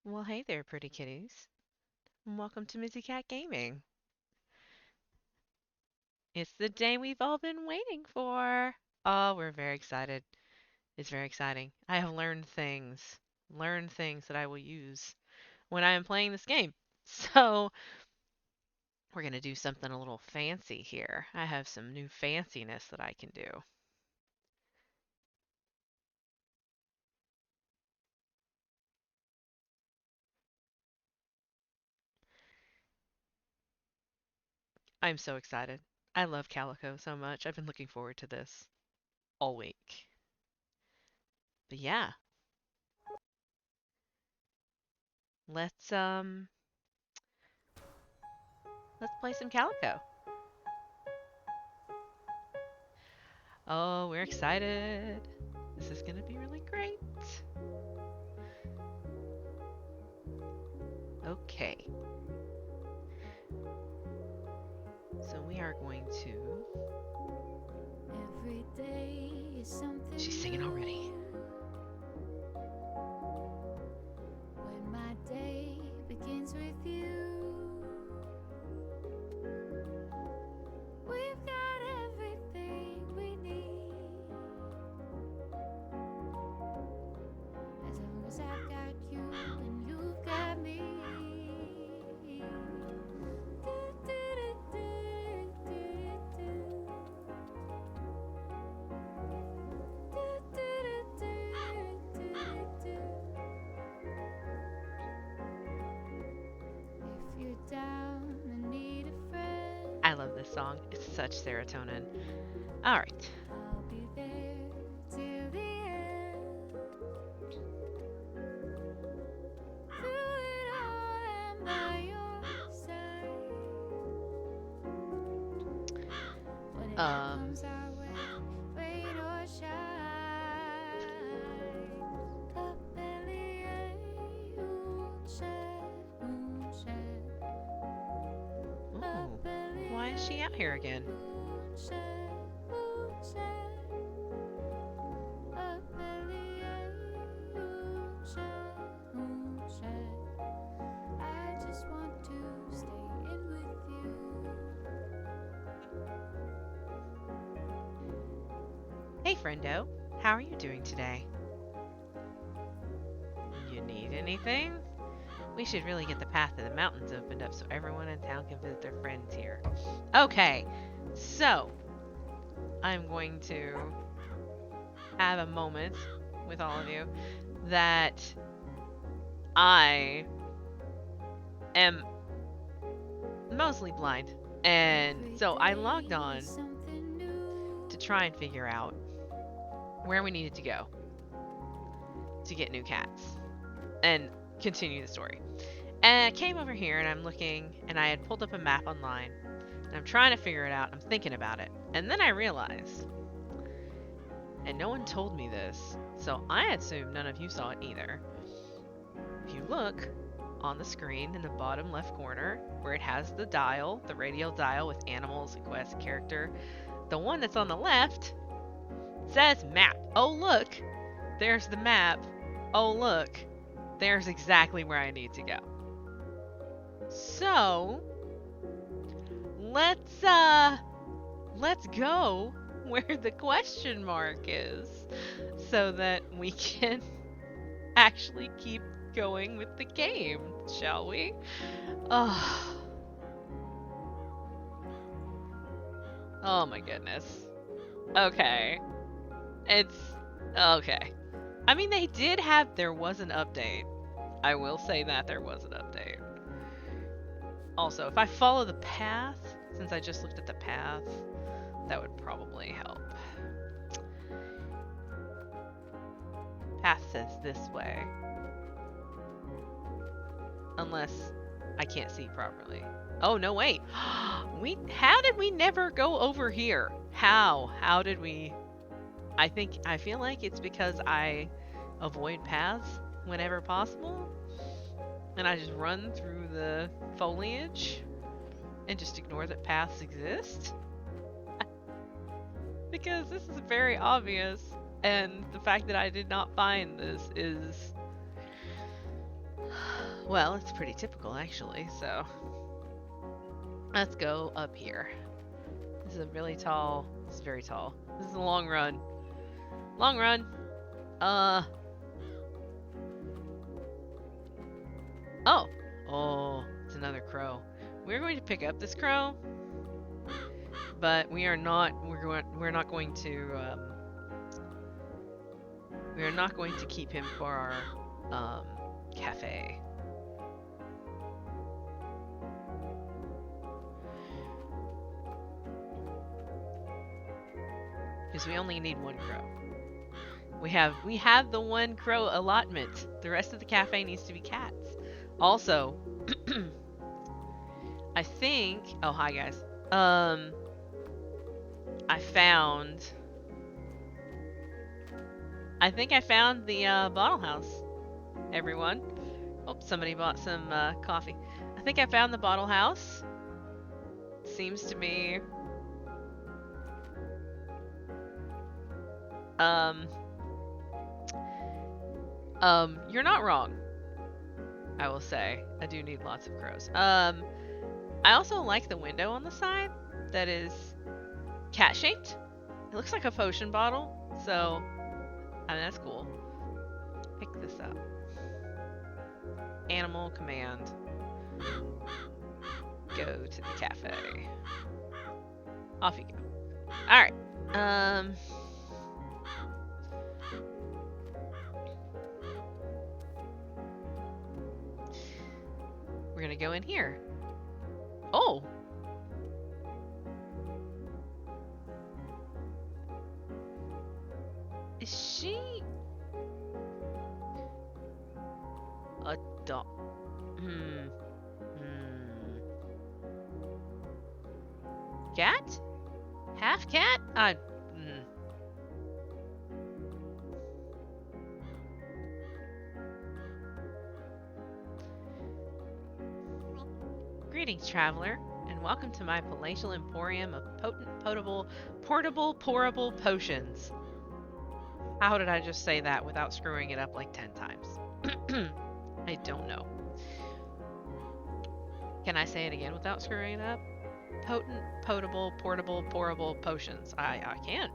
Well, hey there, pretty kitties. And welcome to Mizzy Cat Gaming. It's the day we've all been waiting for. Oh, we're very excited. It's very exciting. I have learned things that I will use when I am playing this game. So, we're going to do something a little fancy here. I have some new fanciness that I can do. I'm so excited. I love Calico so much. I've been looking forward to this all week. But yeah, let's um let's play some Calico. Oh, we're excited. This is going to be really great. Okay. So we are going to. Every day is something She's singing already. new. When my day begins with you, we've got everything we need. As long as I've got you and you've got me. If you're down and need a friend, I love this song. It's such serotonin. All right. I'll be there till the end. Through it all, I'm by your side. Whenever it Um. comes our way, rain or shine. Capellier, moonshine, moonshine. Ooh. Why is she out here again? Moonshine, moonshine. Capellier, moonshine, moonshine. I just want to stay in with you. Hey, friendo. How are you doing today? You need anything? We should really get the path to the mountains opened up so everyone in town can visit their friends here. Okay. So, I'm going to have a moment with all of you that I am mostly blind. And so I logged on Something new. to try and figure out where we needed to go to get new cats and continue the story. And I came over here and I'm looking and I had pulled up a map online and I'm trying to figure it out. I'm thinking about it. And then I realized, and no one told me this, so I assume none of you saw it either. If you look on the screen in the bottom left corner where it has the dial, the radial dial with animals and quest character, the one that's on the left says map. Oh, look, there's the map. Oh, look, there's exactly where I need to go. So, let's go where the question mark is so that we can actually keep going with the game, shall we? Oh, oh my goodness. Okay. It's okay. I mean, there was an update. I will say that there was an update. Also, if I follow the path, since I just looked at the path, that would probably help. Path says this way. Unless I can't see properly. Oh, no, wait. How did we never go over here? How did we? I feel like it's because I avoid paths whenever possible. And I just run through the foliage and just ignore that paths exist. Because this is very obvious. And the fact that I did not find this is Well, it's pretty typical actually, so let's go up here. This is a really tall, this is very tall. This is a long run. Long run. Oh. Oh, it's another crow. We're going to pick up this crow, but we're not going to keep him for our cafe. Because we only need one crow. We have the one crow allotment. The rest of the cafe needs to be cats. Also, I think. Oh, hi guys. I think I found the bottle house. Everyone. Oh, somebody bought some coffee. I think I found the bottle house. Seems to be. You're not wrong. I will say. I do need lots of crows. I also like the window on the side that is cat-shaped. It looks like a potion bottle, so I mean that's cool. Pick this up. Animal command. Go to the cafe. Off you go. Alright. We're gonna go in here. Oh! Is she a dog? Cat? Half cat? Greetings, traveler, and welcome to my palatial emporium of potent, portable, pourable potions. How did I just say that without screwing it up like 10 times? I don't know. Can I say it again without screwing it up? Potent, potable, portable, pourable potions. I can.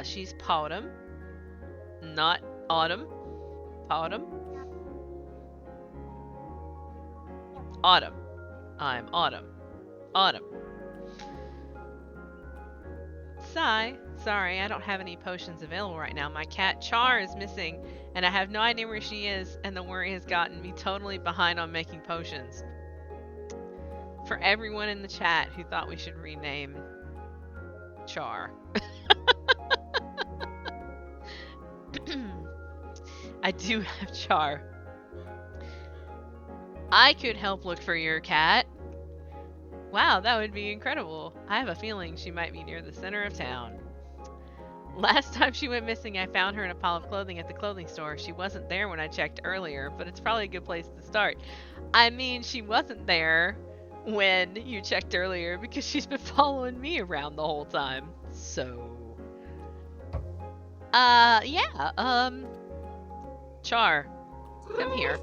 She's Autumn, not Autumn. Autumn. Autumn. I'm Autumn. Autumn. Sigh. Sorry, I don't have any potions available right now. My cat Char is missing, and I have no idea where she is, and the worry has gotten me totally behind on making potions. For everyone in the chat who thought we should rename Char. I do have Char. I could help look for your cat. Wow, that would be incredible. I have a feeling she might be near the center of town. Last time she went missing, I found her in a pile of clothing at the clothing store. She wasn't there when I checked earlier, but it's probably a good place to start. I mean, she wasn't there when you checked earlier because she's been following me around the whole time. So... yeah, Char, come here.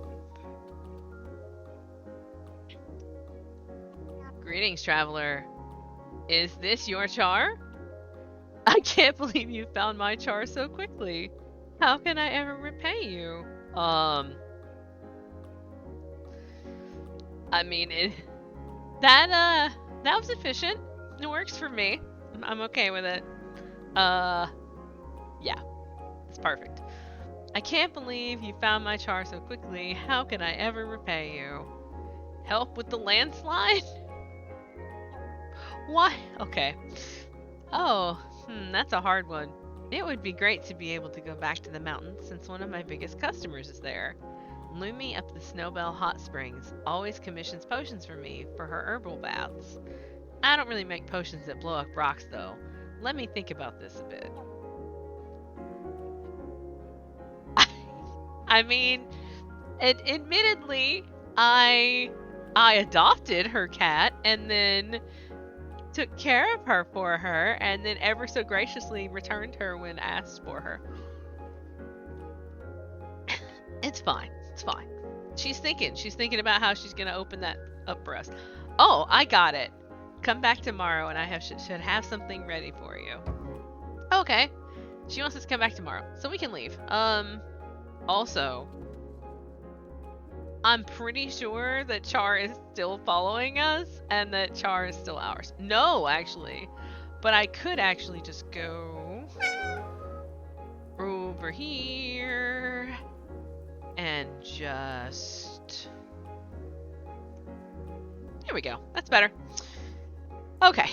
Greetings, traveler. Is this your Char? I can't believe you found my Char so quickly. How can I ever repay you? I mean, that was efficient. It works for me. I'm okay with it. Yeah, it's perfect. I can't believe you found my Char so quickly. How can I ever repay you? Help with the landslide? Why? Okay. Oh, that's a hard one. It would be great to be able to go back to the mountains since one of my biggest customers is there. Lumi up the Snowbell Hot Springs always commissions potions for me for her herbal baths. I don't really make potions that blow up rocks though. Let me think about this a bit. I mean, admittedly, I I adopted her cat and then took care of her for her and then ever so graciously returned her when asked for her. It's fine. It's fine. She's thinking about how she's going to open that up for us. Oh, I got it. Come back tomorrow and I should have something ready for you. Okay. She wants us to come back tomorrow, so we can leave. Also, I'm pretty sure that Char is still following us and that Char is still ours. No, actually. But I could actually just go over here and just... Here we go. That's better. Okay.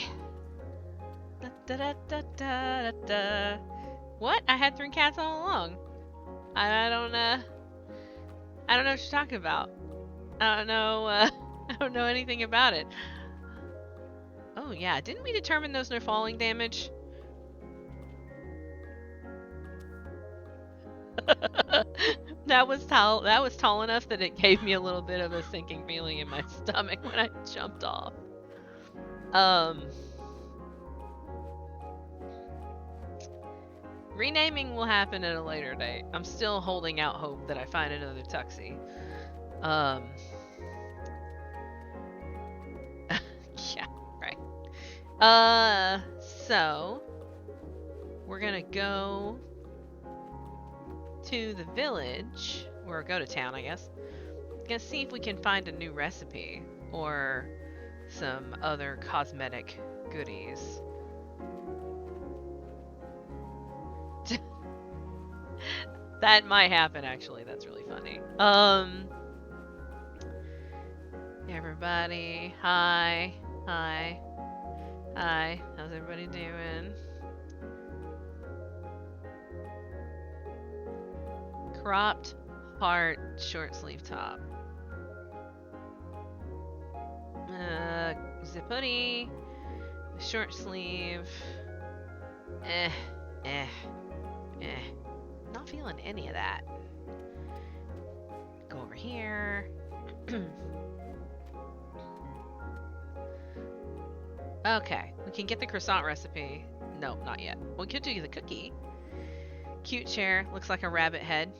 What? I had 3 cats all along. I don't know what you're talking about. I don't know. I don't know anything about it. Oh yeah, didn't we determine those no falling damage? that was tall enough that it gave me a little bit of a sinking feeling in my stomach when I jumped off. Renaming will happen at a later date. I'm still holding out hope that I find another Tuxie. Yeah, right. So we're gonna go to the village, or go to town, I guess. Gonna see if we can find a new recipe or some other cosmetic goodies. That might happen, actually. That's really funny. Everybody, hi. How's everybody doing? Cropped heart short sleeve top. Zip hoodie, short sleeve. Not feeling any of that. Go over here. Okay, we can get the croissant recipe. No, not yet. We could do the cookie. Cute chair, looks like a rabbit head.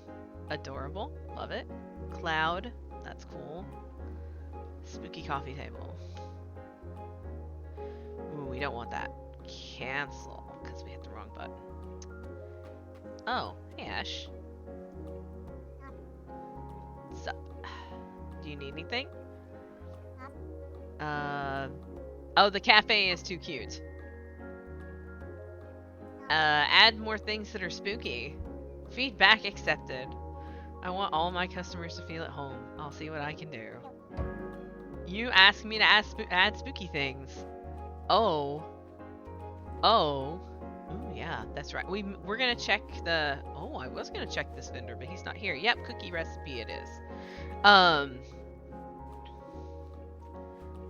Adorable, love it. Cloud, that's cool. Spooky coffee table. Ooh, we don't want that. Cancel, because we hit the wrong button. Oh, hey Ash. Sup? Do you need anything? Oh, the cafe is too cute. Add more things that are spooky. Feedback accepted. I want all my customers to feel at home. I'll see what I can do. You asked me to add spooky things. Oh. Ooh, yeah, that's right. We're gonna check the... Oh, I was gonna check this vendor, but he's not here. Yep, cookie recipe it is.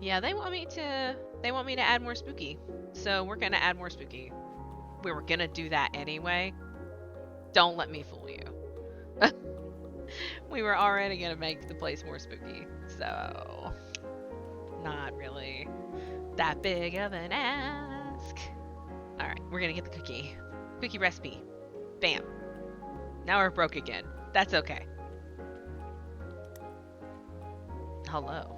Yeah, they want me to add more spooky. So we're gonna add more spooky. We were gonna do that anyway. Don't let me fool you. We were already gonna make the place more spooky. So not really that big of an ask. Alright, we're gonna get the cookie. Cookie recipe. Bam. Now we're broke again. That's okay. Hello.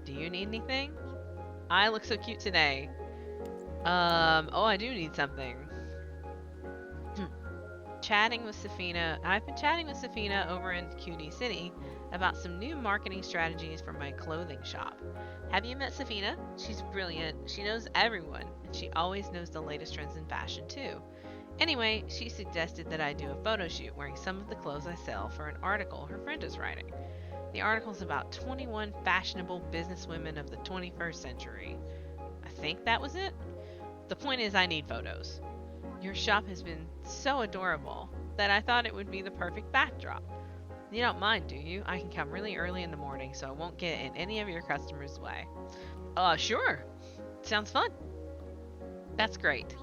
Do you need anything? I look so cute today. Oh, I do need something. Chatting with Safina. I've been chatting with Safina over in Cutie City about some new marketing strategies for my clothing shop. Have you met Safina? She's brilliant. She knows everyone, and she always knows the latest trends in fashion too. Anyway, she suggested that I do a photo shoot wearing some of the clothes I sell for an article her friend is writing. The article's about 21 fashionable businesswomen of the 21st century. I think that was it? The point is I need photos. Your shop has been so adorable that I thought it would be the perfect backdrop. You don't mind, do you? I can come really early in the morning so I won't get in any of your customers' way. Sure. Sounds fun. That's great.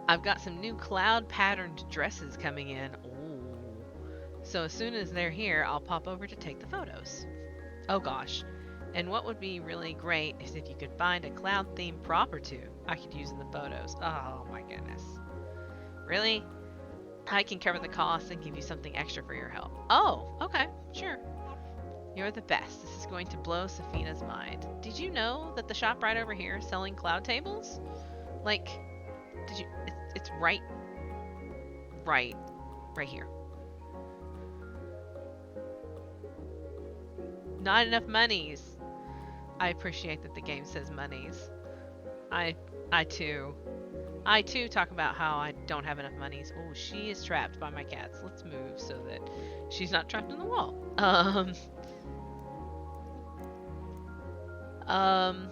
I've got some new cloud patterned dresses coming in. Ooh. So as soon as they're here, I'll pop over to take the photos. Oh gosh. And what would be really great is if you could find a cloud theme prop or two I could use in the photos. Oh my goodness. Really? I can cover the cost and give you something extra for your help. Oh, okay, sure. You're the best. This is going to blow Safina's mind. Did you know that the shop right over here is selling cloud tables? Like, did you? It's right here. Not enough monies. I appreciate that the game says monies. I, I too. I too talk about how I don't have enough monies. Oh, she is trapped by my cats. Let's move so that she's not trapped in the wall.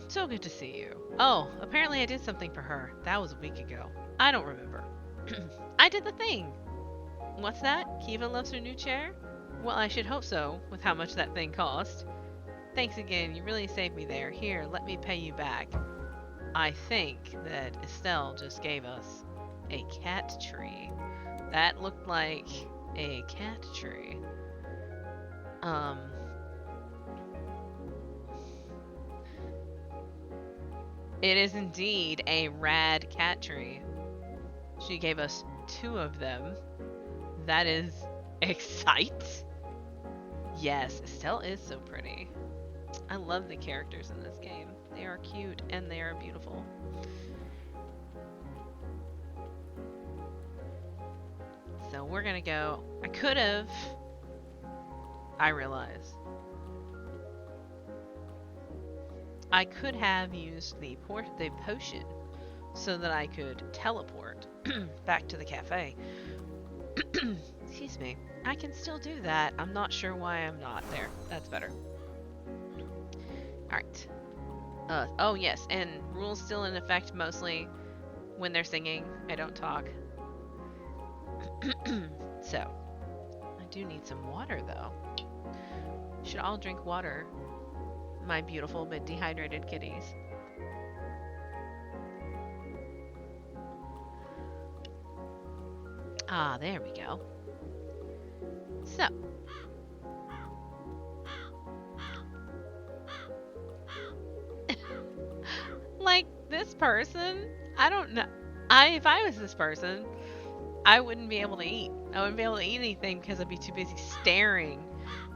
So good to see you. Oh, apparently I did something for her. That was a week ago. I don't remember. I did the thing. What's that? Kiva loves her new chair? Well, I should hope so, with how much that thing cost. Thanks again, you really saved me there. Here, let me pay you back. I think that Estelle just gave us a cat tree. That looked like a cat tree. It is indeed a rad cat tree. She gave us 2 of them. That is excite. Yes, Estelle is so pretty. I love the characters in this game. They are cute and they are beautiful. So we're gonna go. I could have. I realize. I could have used the potion so that I could teleport back to the cafe. Excuse me. I can still do that. I'm not sure why I'm not there. That's better. Alright. Oh yes, and rules still in effect mostly when they're singing. I don't talk. So, I do need some water though. Should all drink water. My beautiful but dehydrated kitties. Ah, there we go. So. Like, this person, I don't know. If I was this person, I wouldn't be able to eat. I wouldn't be able to eat anything because I'd be too busy staring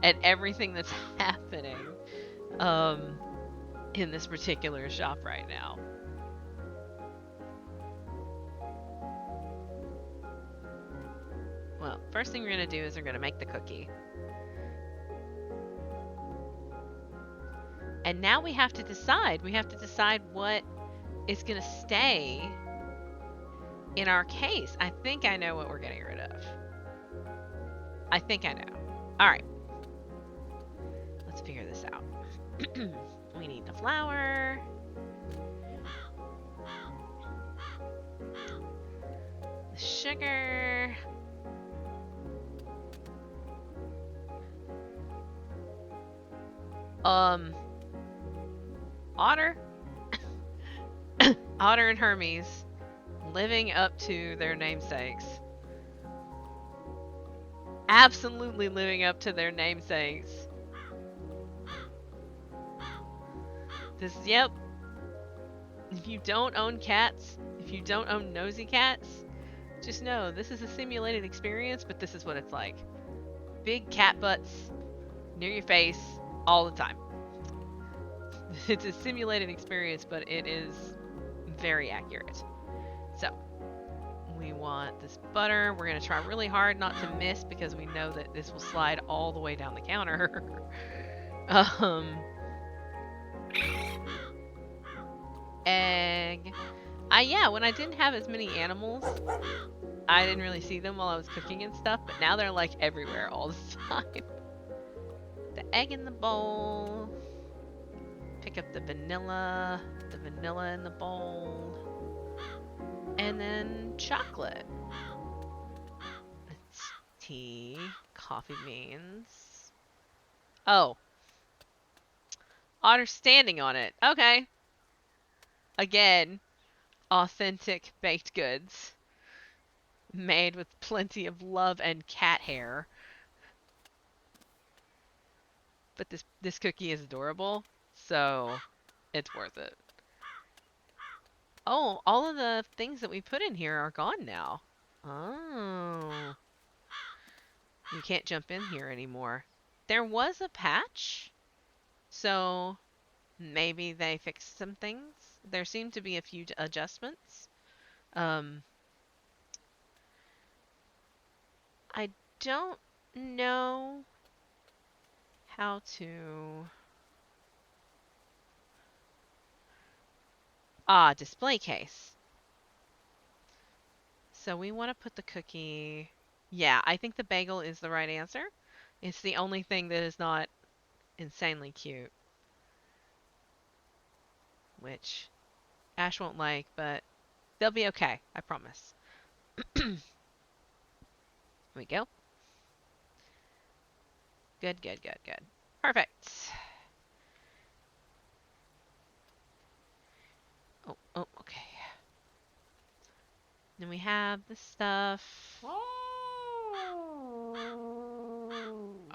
at everything that's happening in this particular shop right now. Well, first thing we're going to do is we're going to make the cookie. And now we have to decide. We have to decide what is going to stay in our case. I think I know what we're getting rid of. I think I know. All right. Let's figure this out. We need the flour. The sugar. Otter. Otter and Hermes living up to their namesakes. Absolutely living up to their namesakes. Yep. If you don't own cats, if you don't own nosy cats, just know this is a simulated experience, but this is what it's like. Big cat butts near your face all the time. It's a simulated experience, but it is very accurate. So, we want this butter. We're going to try really hard not to miss because we know that this will slide all the way down the counter. Egg. Yeah, when I didn't have as many animals, I didn't really see them while I was cooking and stuff, but now they're like everywhere all the time. The egg in the bowl. Pick up the vanilla in the bowl. And then chocolate. It's tea, coffee beans. Oh. Otter standing on it. Okay. Again, authentic baked goods. Made with plenty of love and cat hair. But this cookie is adorable, so it's worth it. Oh, all of the things that we put in here are gone now. Oh. You can't jump in here anymore. There was a patch, so maybe they fixed some things. There seemed to be a few adjustments. Um, I don't know how to... Ah, display case. So we want to put the cookie... Yeah, I think the bagel is the right answer. It's the only thing that is not insanely cute. Which Ash won't like, but they'll be okay. I promise. Here we go. Good, good, good, good. Perfect. Oh, oh, okay. Then we have this stuff.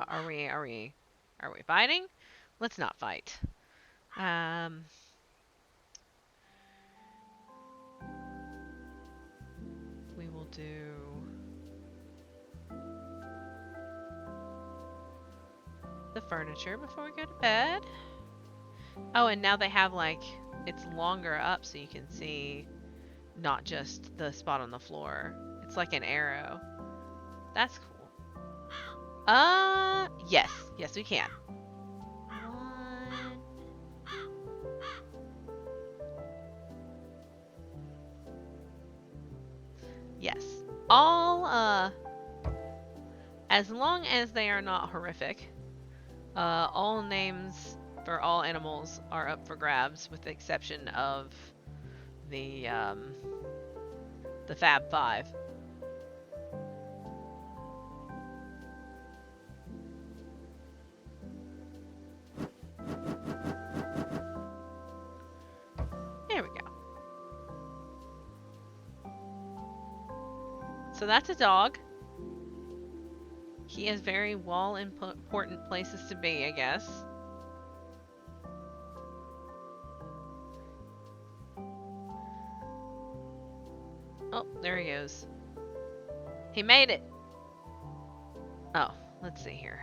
Are we fighting? Let's not fight. We will do the furniture before we go to bed. Oh, and now they have like, it's longer up so you can see not just the spot on the floor. It's like an arrow. That's cool. Yes. Yes, we can. One. Yes. All, as long as they are not horrific, all names for all animals are up for grabs with the exception of the Fab Five. There we go. So that's a dog. He has very important places to be, I guess. Oh, there he goes. He made it. Oh, let's see here.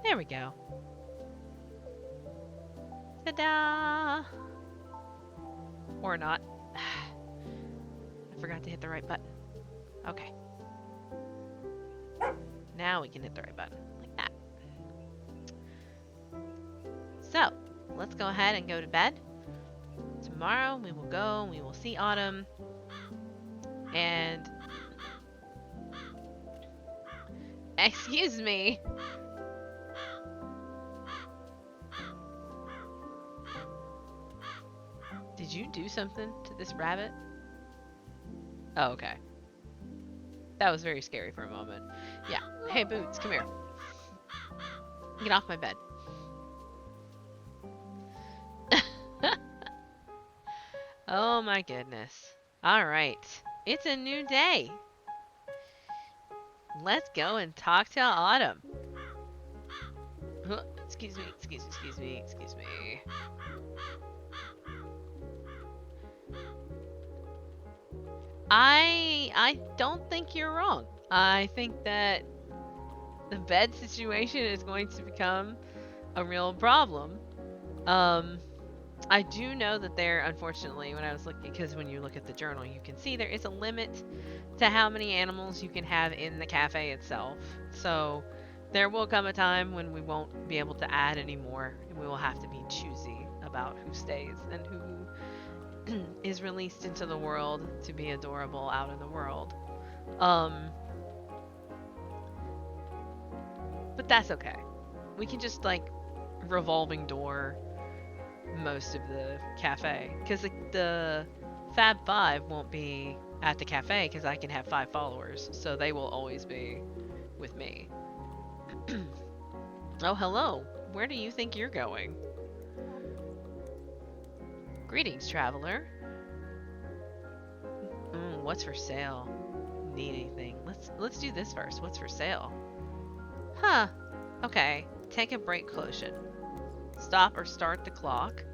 There we go. Ta-da! Or not. I forgot to hit the right button. Okay. Now we can hit the right button. Like that. So, let's go ahead and go to bed. Tomorrow we will go and we will see Autumn. And... Excuse me. Did you do something to this rabbit? Oh, okay. That was very scary for a moment. Yeah. Hey, Boots, come here. Get off my bed. Oh my goodness. Alright. It's a new day. Let's go and talk to Autumn. Excuse me, excuse me. I don't think you're wrong. I think that the bed situation is going to become a real problem. I do know that there, unfortunately, when I was looking, because when you look at the journal, you can see there is a limit to how many animals you can have in the cafe itself. So there will come a time when we won't be able to add any more, and we will have to be choosy about who stays and who is released into the world to be adorable out in the world. But that's okay. we can just like revolving door most of the cafe because the Fab Five won't be at the cafe because I can have 5 followers, so they will always be with me. Oh, hello. Where do you think you're going? Greetings, traveler. What's for sale? Need anything? Let's do this first. What's for sale? Huh. Okay. Take a break potion. Stop or start the clock.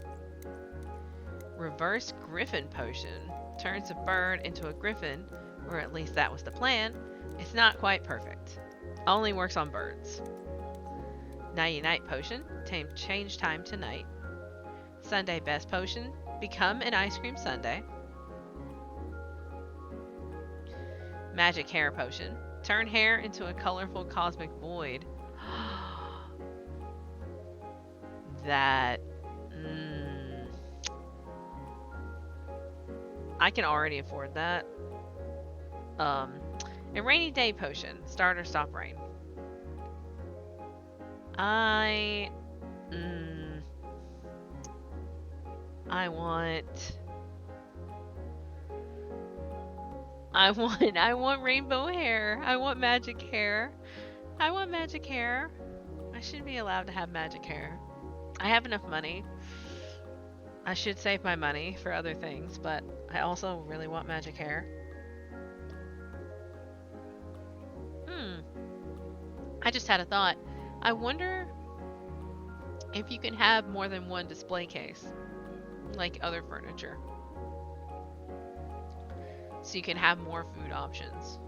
Reverse griffin potion. Turns a bird into a griffin, or at least that was the plan. It's not quite perfect. Only works on birds. Nighty night potion. Change time to night. Sunday best potion. Become an ice cream sundae. Magic hair potion. Turn hair into a colorful cosmic void. That... I can already afford that. A rainy day potion. Start or stop rain. I want rainbow hair. I want magic hair. I want magic hair. I should be allowed to have magic hair. I have enough money. I should save my money for other things, but I also really want magic hair. I just had a thought. I wonder if you can have more than one display case, like other furniture. So you can have more food options.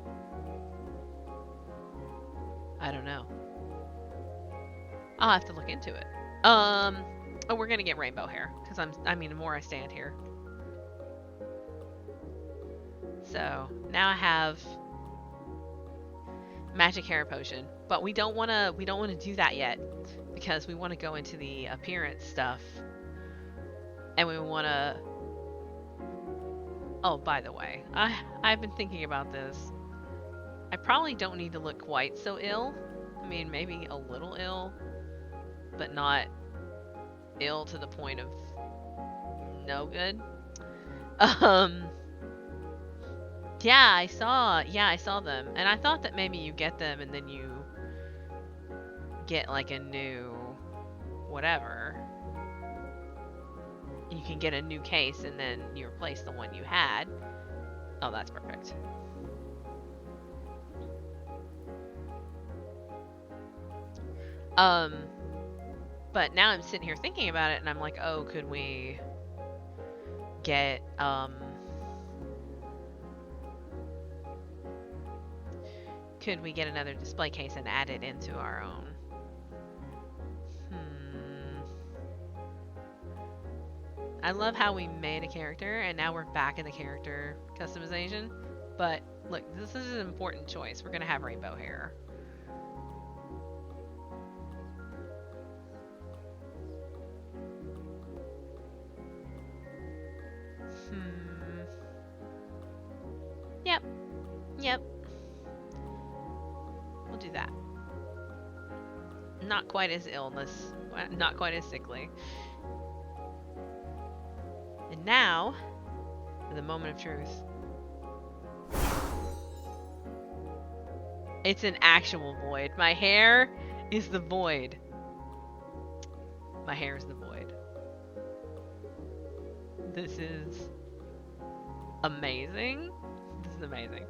I don't know. I'll have to look into it. Oh, we're gonna get rainbow hair because the more I stand here. So now I have magic hair potion, but we don't want to do that yet because we want to go into the appearance stuff, and we want to. Oh, by the way, I've been thinking about this. I probably don't need to look quite so ill. I mean, maybe a little ill, but not ill to the point of no good. Yeah, I saw them, and I thought that maybe you get them and then you get like a new whatever. You can get a new case and then you replace the one you had. Oh, that's perfect. But now I'm sitting here thinking about it and I'm like, oh, could we get, could we get another display case and add it into our own? I love how we made a character and now we're back in the character customization. But look, this is an important choice. We're gonna have rainbow hair. Yep. We'll do that. Not quite as not quite as sickly. And now, for the moment of truth. It's an actual void. My hair is the void. My hair is the void. This is amazing. This is amazing.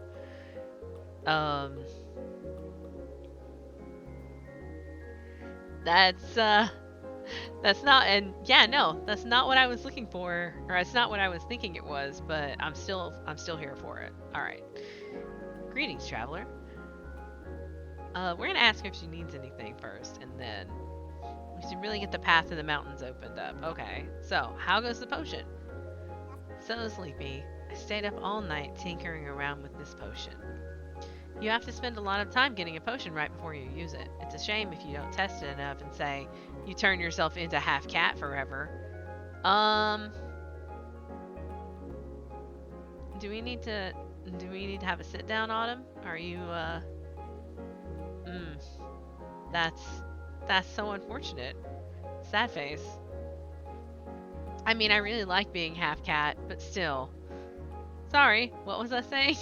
That's not, and yeah, no, that's not what I was looking for, or it's not what I was thinking it was, but I'm still here for it. All right. Greetings, traveler. We're gonna ask her if she needs anything first, and then we should really get the path to the mountains opened up. Okay. So, how goes the potion? So sleepy. I stayed up all night tinkering around with this potion. You have to spend a lot of time getting a potion right before you use it. It's a shame if you don't test it enough and say you turn yourself into half cat forever. Do we need to have a sit down, Autumn? Are you that's That's so unfortunate. Sad face. I mean, I really like being half cat, but still. Sorry, what was I saying?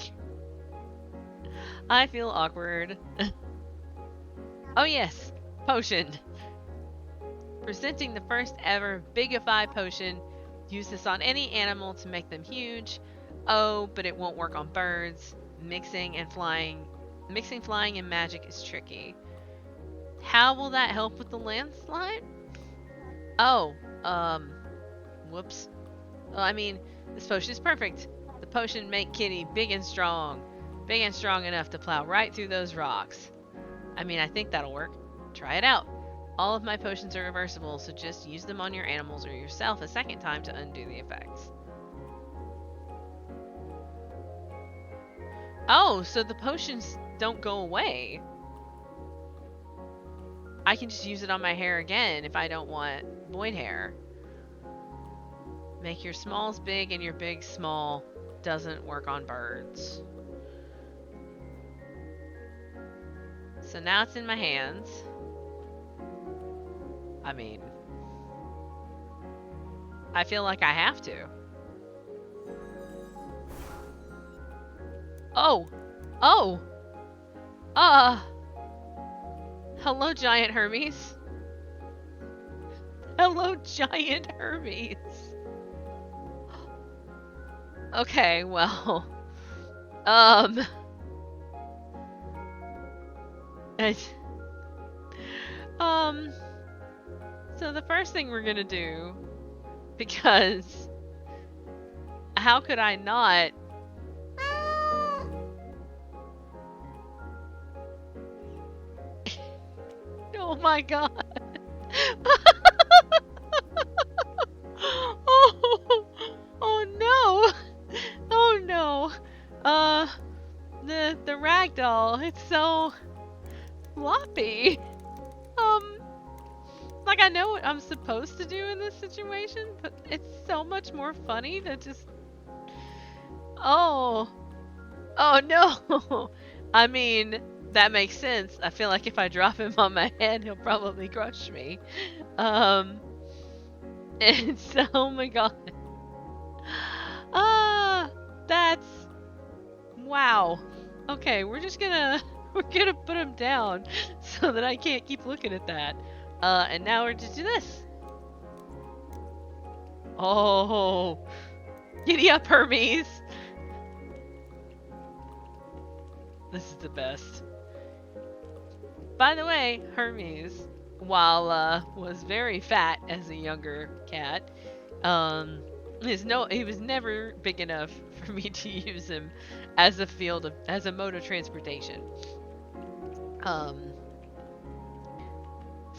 I feel awkward. Oh yes, potion. Presenting the first ever Bigify potion. Use this on any animal to make them huge. Oh, but it won't work on birds. Mixing, flying, and magic is tricky. How will that help with the landslide? Oh, whoops. Well, I mean, this potion is perfect. The potion make Kitty big and strong. Big and strong enough to plow right through those rocks. I mean, I think that'll work. Try it out. All of my potions are reversible, so just use them on your animals or yourself a second time to undo the effects. Oh, so the potions don't go away. I can just use it on my hair again if I don't want void hair. Make your smalls big and your big small. Doesn't work on birds. So now it's in my hands. I mean, I feel like I have to. Oh! Oh! Hello, Giant Hermes. Hello, Giant Hermes. Okay, well. It's, so the first thing we're gonna do, because how could I not? Oh my god. Oh, oh no. Oh no. The ragdoll, it's so floppy. Like I know what I'm supposed to do in this situation, but it's so much more funny to just. Oh. Oh no. I mean, that makes sense. I feel like if I drop him on my head, he'll probably crush me. And so, oh my god. That's wow. Okay, we're gonna put him down so that I can't keep looking at that. And now we're just do this. Oh, giddy up, Hermes. This is the best. By the way, Hermes, while was very fat as a younger cat, he was never big enough for me to use him as a mode of transportation.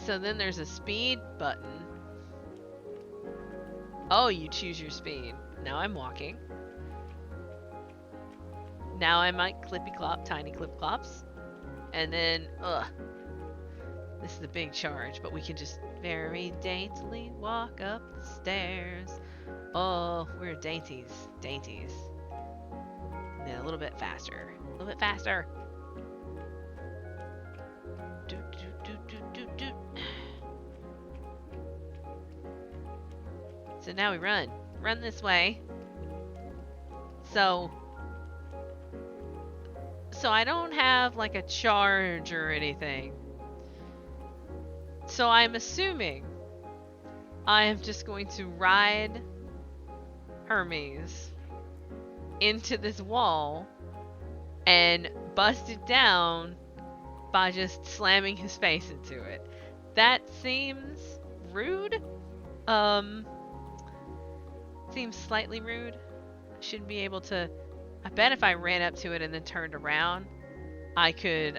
So then there's a speed button. Oh, you choose your speed. Now I'm walking. Now I might clippy clop, tiny clip clops. And then, this is a big charge, but we can just very daintily walk up the stairs. Oh, we're dainties. Dainties. And then a little bit faster. A little bit faster. Doot, doot, doot, doot, doot, doot. So now we run. Run this way. So I don't have like a charge or anything. So I'm assuming I am just going to ride Hermes into this wall and bust it down by just slamming his face into it. That seems rude. Seems slightly rude. I should be able to. I bet if I ran up to it and then turned around, I could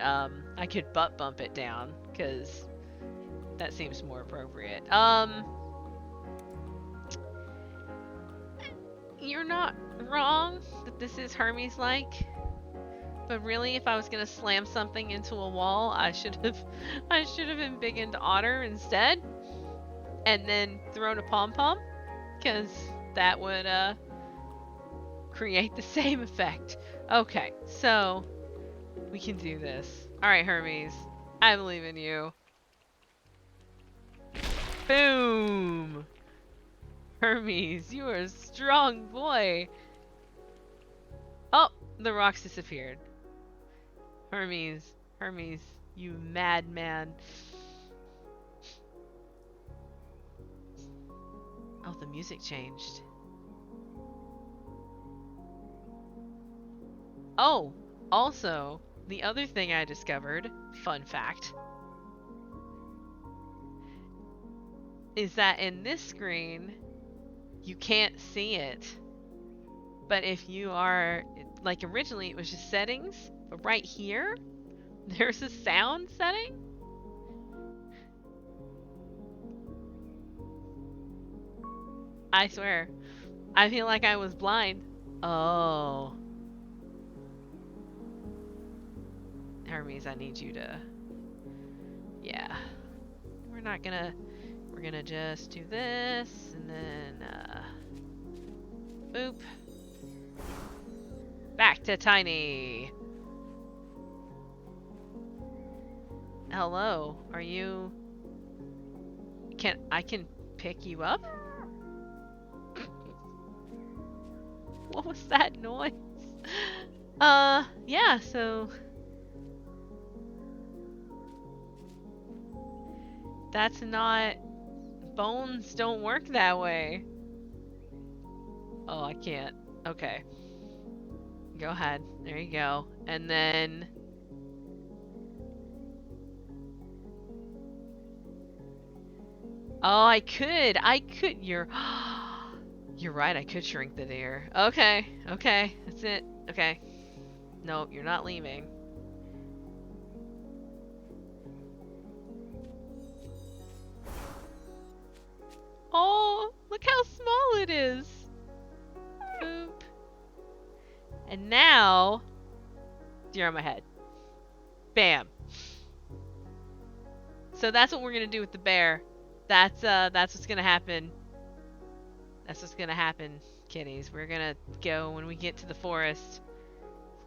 butt bump it down, because that seems more appropriate. You're not wrong that this is Hermes-like, but really, if I was gonna slam something into a wall, I should have embiggened Otter instead, and then thrown a pom pom, because that would create the same effect. Okay, so we can do this. All right, Hermes, I believe in you. Boom! Hermes, you are a strong boy. Oh, the rocks disappeared. Hermes, you madman. Oh, the music changed. Oh, also, the other thing I discovered, fun fact, is that in this screen, you can't see it. But if you are, like originally it was just settings, but right here, there's a sound setting. I swear. I feel like I was blind. Oh. Hermes, I need you to... Yeah. We're gonna just do this, and then, boop. Back to Tiny. Hello, are you... I can pick you up? What was that noise? Yeah, so... That's not... Bones don't work that way. Oh, I can't. Okay. Go ahead. There you go. And then... Oh, I could. You're... You're right, I could shrink the deer. Okay. That's it. Okay. No, you're not leaving. Oh, look how small it is. Boop. And now, deer on my head. Bam. So that's what we're gonna do with the bear. That's what's gonna happen. That's what's gonna happen, kitties. We're gonna go when we get to the forest.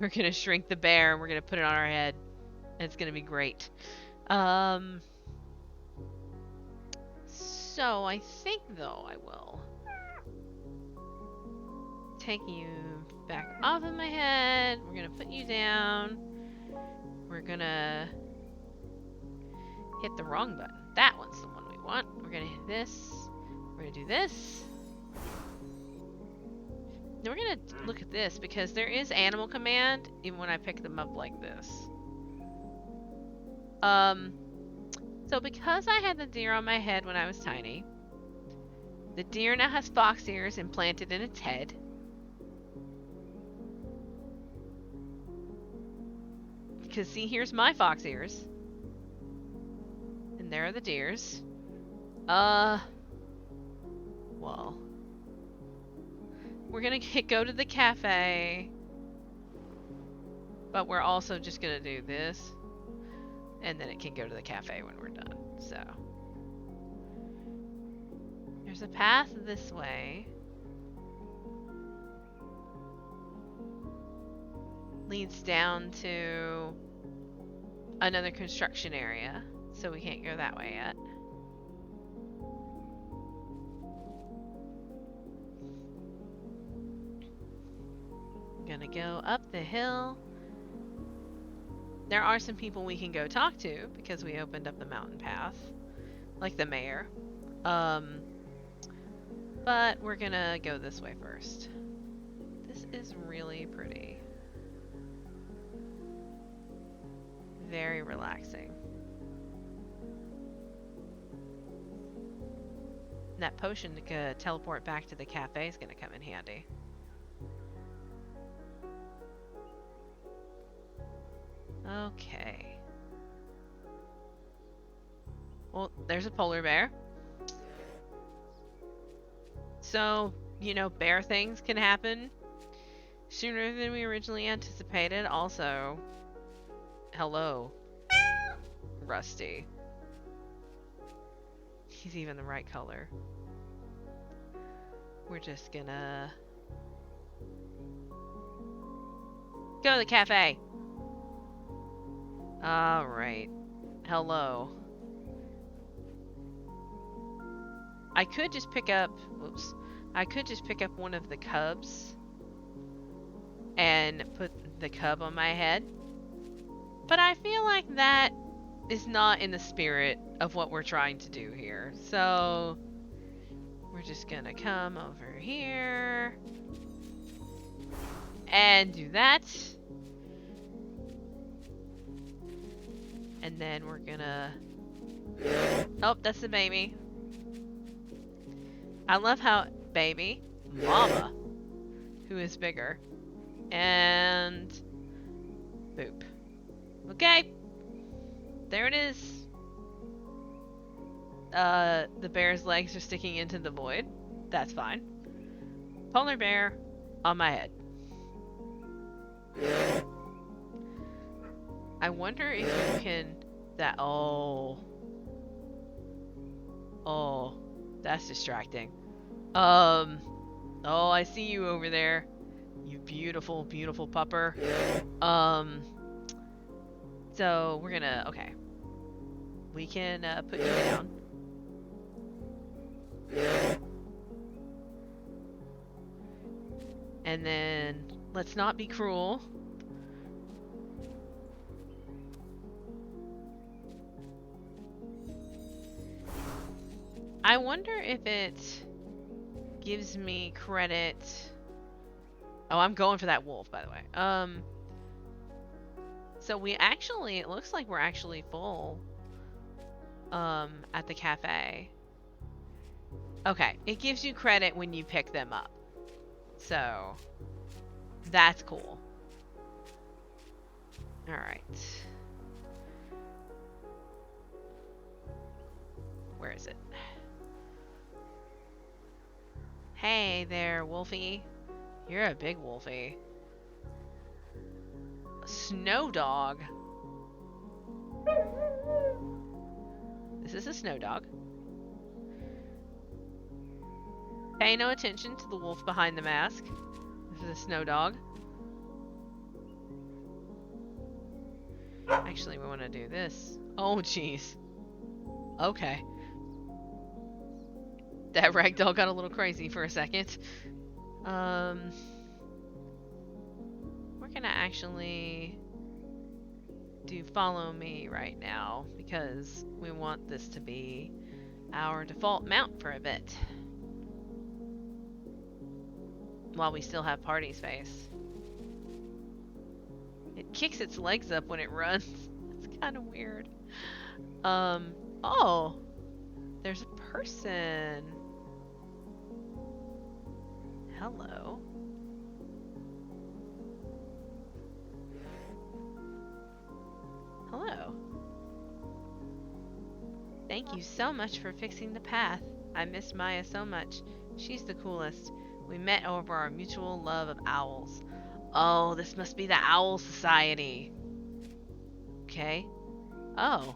We're gonna shrink the bear and we're gonna put it on our head. And it's gonna be great. So I think though I will take you back off of my head. We're gonna put you down. We're gonna hit the wrong button. That one's the one we want. We're gonna hit this. We're gonna do this. Then we're gonna look at this because there is animal command even when I pick them up like this. So because I had the deer on my head when I was tiny, the deer now has fox ears implanted in its head. Because see, here's my fox ears. And there are the deer's. Well. We're gonna go to the cafe. But we're also just gonna do this. And then it can go to the cafe when we're done. So. There's a path this way. Leads down to another construction area. So we can't go that way yet. Gonna go up the hill. There are some people we can go talk to because we opened up the mountain path. Like the mayor. But we're gonna go this way first. This is really pretty. Very relaxing. And that potion to teleport back to the cafe is gonna come in handy. Okay. Well, there's a polar bear. So, you know, bear things can happen sooner than we originally anticipated. Also, hello, Rusty. He's even the right color. We're just gonna go to the cafe. Alright. Hello. I could just pick up, whoops, I could just pick up one of the cubs and put the cub on my head. But I feel like that is not in the spirit of what we're trying to do here. So we're just gonna come over here and do that. And then we're gonna... Oh, that's the baby. I love how baby, mama, who is bigger, and boop. Okay, there it is. The bear's legs are sticking into the void. That's fine. Polar bear on my head. I wonder if you can... That... Oh, that's distracting. Oh, I see you over there. You beautiful, beautiful pupper. So we're gonna... Okay. We can put you down. And then let's not be cruel. I wonder if it gives me credit. Oh, I'm going for that wolf, by the way. So we actually, it looks like we're actually full at the cafe. Okay, it gives you credit when you pick them up. So that's cool. All right. Where is it? Hey there, Wolfie. You're a big Wolfie. Snow dog. This is a snow dog. Pay no attention to the wolf behind the mask. This is a snow dog. Actually, we want to do this. Oh, jeez. Okay. That ragdoll got a little crazy for a second. We're gonna actually do follow me right now because we want this to be our default mount for a bit. While we still have party space. It kicks its legs up when it runs. It's kind of weird. Oh, there's a person. Hello. Hello. Thank you so much for fixing the path. I miss Maya so much. She's the coolest. We met over our mutual love of owls. Oh, this must be the Owl Society. Okay. Oh.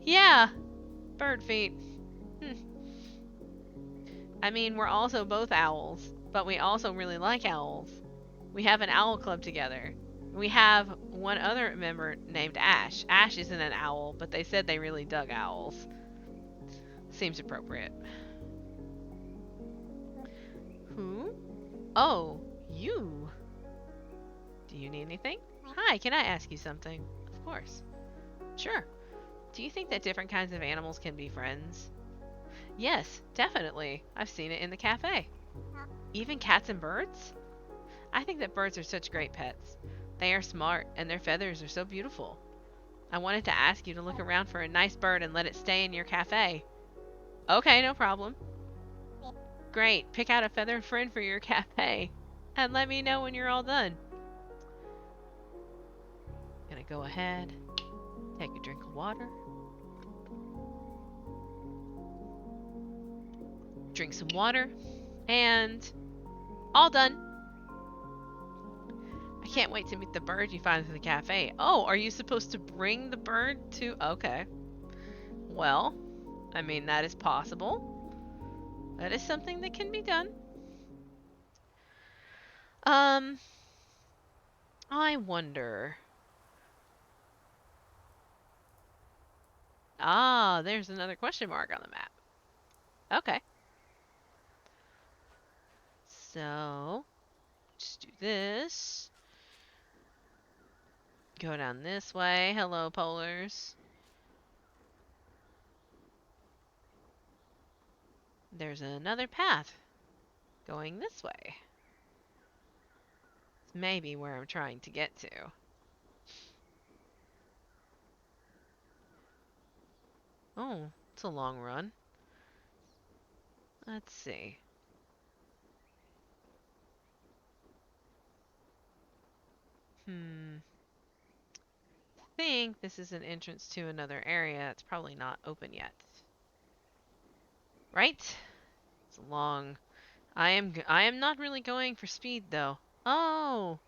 Yeah. Bird feet. I mean, we're also both owls, but we also really like owls. We have an owl club together. We have one other member named Ash. Ash isn't an owl, but they said they really dug owls. Seems appropriate. Who? Oh, you. Do you need anything? Hi, can I ask you something? Of course. Sure. Do you think that different kinds of animals can be friends? Yes, definitely. I've seen it in the cafe. Even cats and birds? I think that birds are such great pets. They are smart, and their feathers are so beautiful. I wanted to ask you to look around for a nice bird and let it stay in your cafe. Okay, no problem. Great. Pick out a feathered friend for your cafe. And let me know when you're all done. Gonna go ahead, take a drink of water. Drink some water. And all done. I can't wait to meet the bird you find in the cafe. Oh, are you supposed to bring the bird to... Okay. Well, I mean, that is possible. That is something that can be done. I wonder... Ah, there's another question mark on the map. Okay. So, just do this. Go down this way. Hello, polars. There's another path going this way. It's maybe where I'm trying to get to. Oh, it's a long run. Let's see. I think this is an entrance to another area. It's probably not open yet. Right? It's long. I am not really going for speed though. Oh.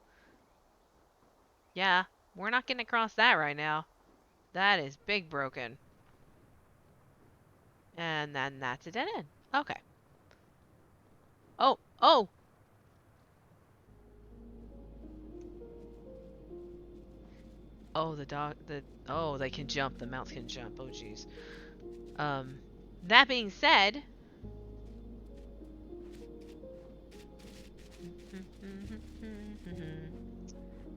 Yeah, we're not getting across that right now. That is big broken. And then that's a dead end. Okay. Oh, oh. Oh, oh, they can jump. The mounts can jump. Oh, jeez. That being said,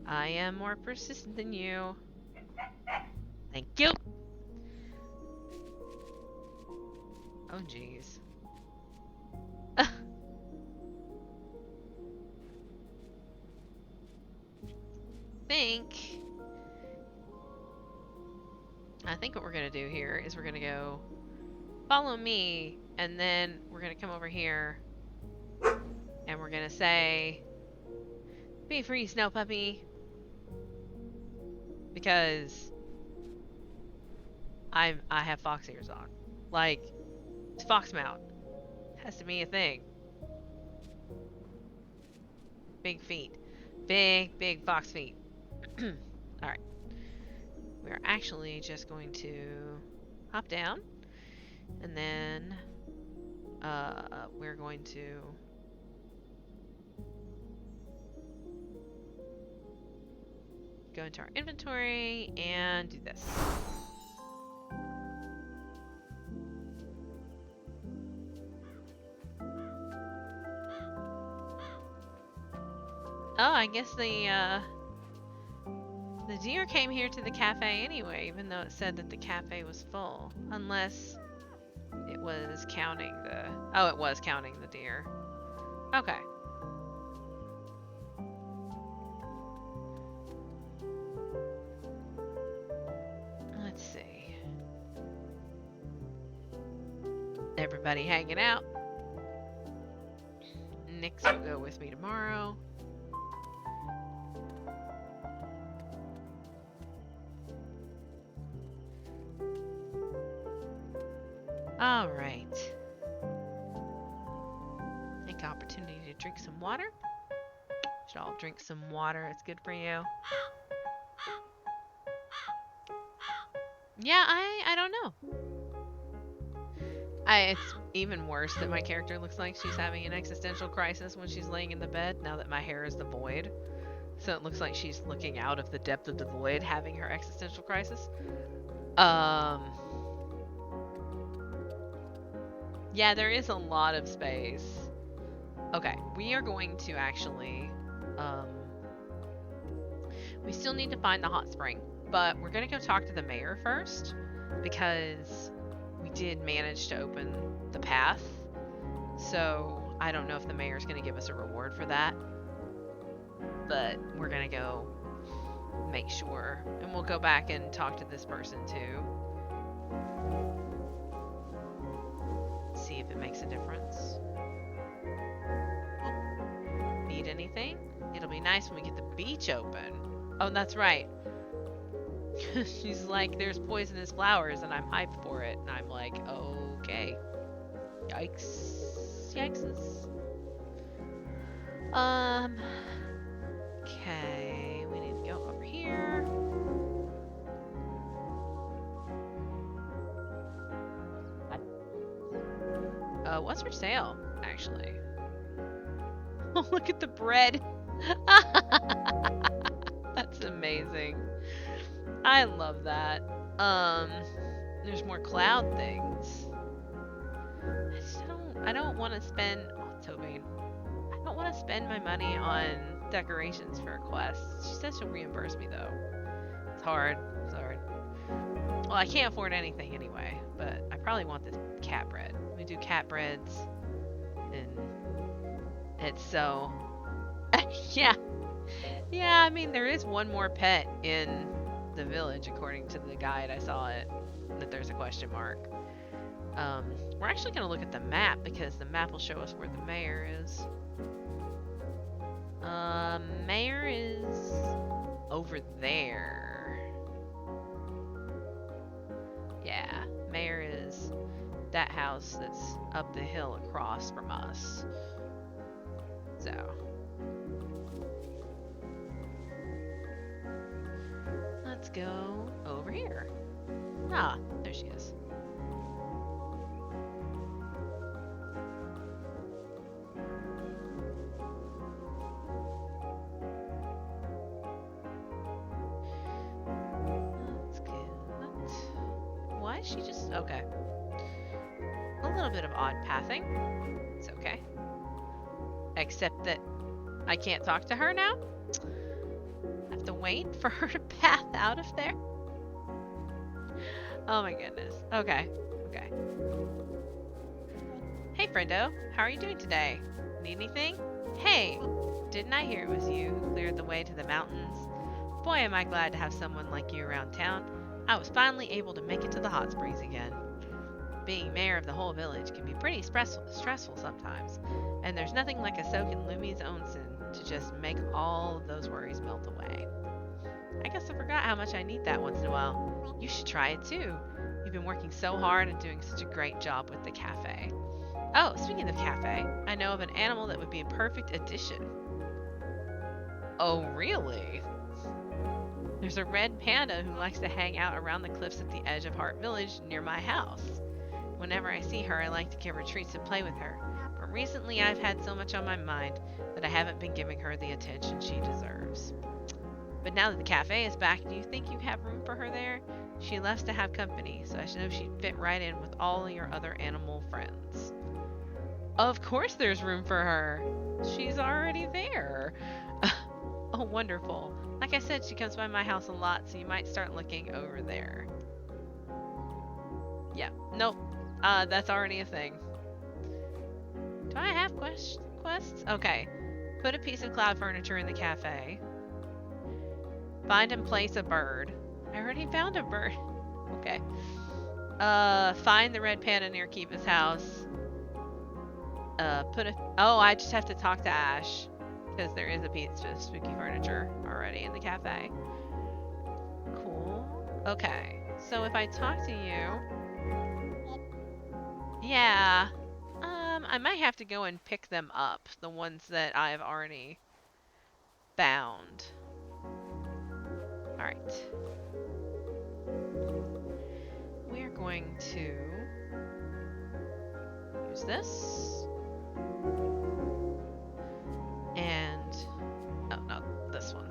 I am more persistent than you. Thank you. Oh, jeez. I think what we're gonna do here is we're gonna go follow me, and then we're gonna come over here, and we're gonna say, "Be free, Snow Puppy," because I have fox ears on. Like, fox mount has to be a thing. Big feet, big fox feet. All right, we're actually just going to hop down, and then we're going to go into our inventory and do this. Oh, I guess the deer came here to the cafe anyway, even though it said that the cafe was full. Unless it was counting the... Oh, it was counting the deer. Okay. Let's see. Everybody hanging out. Nix will go with me tomorrow. All right. Take opportunity to drink some water. Should all drink some water. It's good for you. Yeah, I don't know. It's even worse that my character looks like she's having an existential crisis when she's laying in the bed, now that my hair is the void. So it looks like she's looking out of the depth of the void, having her existential crisis. Yeah, there is a lot of space. Okay, we are going to actually, we still need to find the hot spring, but we're gonna go talk to the mayor first, because we did manage to open the path. So I don't know if the mayor's gonna give us a reward for that, but we're gonna go make sure, and we'll go back and talk to this person too. See if it makes a difference. Need anything? It'll be nice when we get the beach open. Oh, that's right. She's like, there's poisonous flowers, and I'm hyped for it. And I'm like, okay. Yikes. Yikes. Okay. We need to go over here. What's for sale, actually? Oh, look at the bread. That's amazing. I love that. There's more cloud things. I don't want to spend. Oh, Tobin. I don't want to spend my money on decorations for a quest. She says she'll reimburse me though. It's hard. It's hard. Well, I can't afford anything anyway, but I probably want this cat bread. We do cat breads, and it's so. Yeah, yeah. I mean, there is one more pet in the village, according to the guide. I saw it that there's a question mark. We're actually gonna look at the map because the map will show us where the mayor is. Mayor is over there. Yeah, mayor is that house that's up the hill across from us. So. Let's go over here. Ah, there she is. That's good. Why is she just... Okay. A little bit of odd pathing. It's okay. Except that I can't talk to her now. I have to wait for her to path out of there. Oh my goodness. Okay. Okay. Hey, friendo. How are you doing today? Need anything? Hey! Didn't I hear it was you who cleared the way to the mountains? Boy, am I glad to have someone like you around town. I was finally able to make it to the hot springs again. Being mayor of the whole village can be pretty stressful sometimes, and there's nothing like a soak in Lumi's onsen to just make all of those worries melt away. I guess I forgot how much I need that once in a while. You should try it too. You've been working so hard and doing such a great job with the cafe. Oh, speaking of cafe, I know of an animal that would be a perfect addition. Oh, really? There's a red panda who likes to hang out around the cliffs at the edge of Heart Village near my house. Whenever I see her, I like to give her treats and play with her. But recently I've had so much on my mind that I haven't been giving her the attention she deserves. But now that the cafe is back, do you think you have room for her there? She loves to have company, so I know she'd fit right in with all your other animal friends. Of course there's room for her. She's already there. Oh, wonderful. Like I said, she comes by my house a lot, so you might start looking over there. Yeah. Nope. That's already a thing. Do I have quests? Okay. Put a piece of cloud furniture in the cafe. Find and place a bird. I already found a bird. Okay. Find the red panda near Kiva's house. Oh, I just have to talk to Ash. Because there is a piece of spooky furniture already in the cafe. Cool. Okay. So if I talk to you... Yeah. I might have to go and pick them up. The ones that I've already found. Alright. We're going to use this. And... oh, no, this one.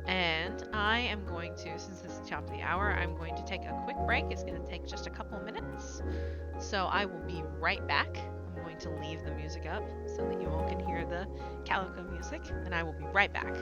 And I am going to, since this is the top of the hour, I'm going to take a quick break. It's going to take just a couple of minutes. So I will be right back. I'm going to leave the music up so that you all can hear the Calico music. And I will be right back.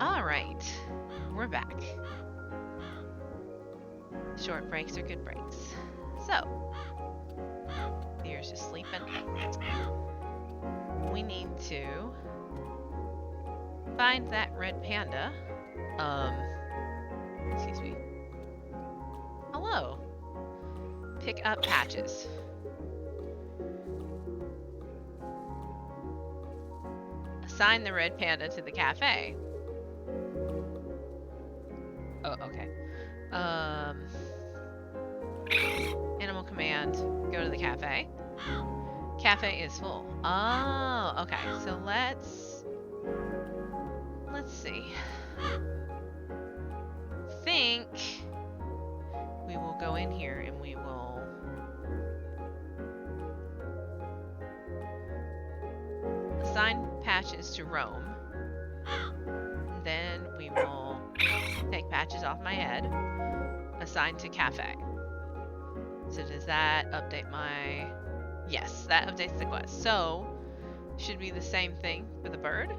Alright, we're back. Short breaks are good breaks. So, Lear's just sleeping. We need to find that red panda. Excuse me. Hello. Pick up patches. Assign the red panda to the cafe. Oh, okay. Animal command, go to the cafe. Cafe is full. Oh, okay. So let's see. Think we will go in here and we will assign patches to Rome. Then we will take patches off my head. Assign to cafe. So does that update my... Yes, that updates the quest. So, should be the same thing for the bird.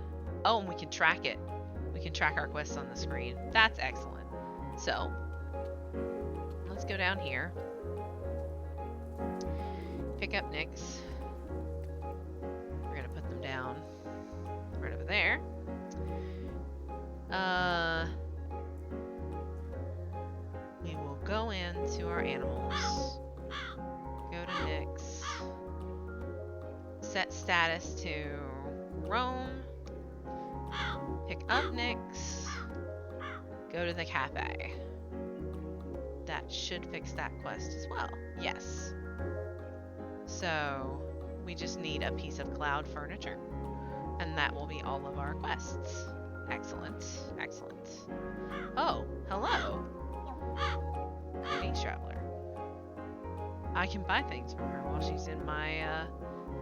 Oh, and we can track it. We can track our quests on the screen. That's excellent. So, let's go down here. Pick up Nyx. We're going to put them down right over there. We will go into our animals. Go to Nyx. Set status to Rome. Pick up Nyx. Go to the cafe. That should fix that quest as well. Yes. So we just need a piece of cloud furniture. And that will be all of our quests. Excellent. Excellent. Oh, hello. Greetings, traveler. I can buy things from her while she's in my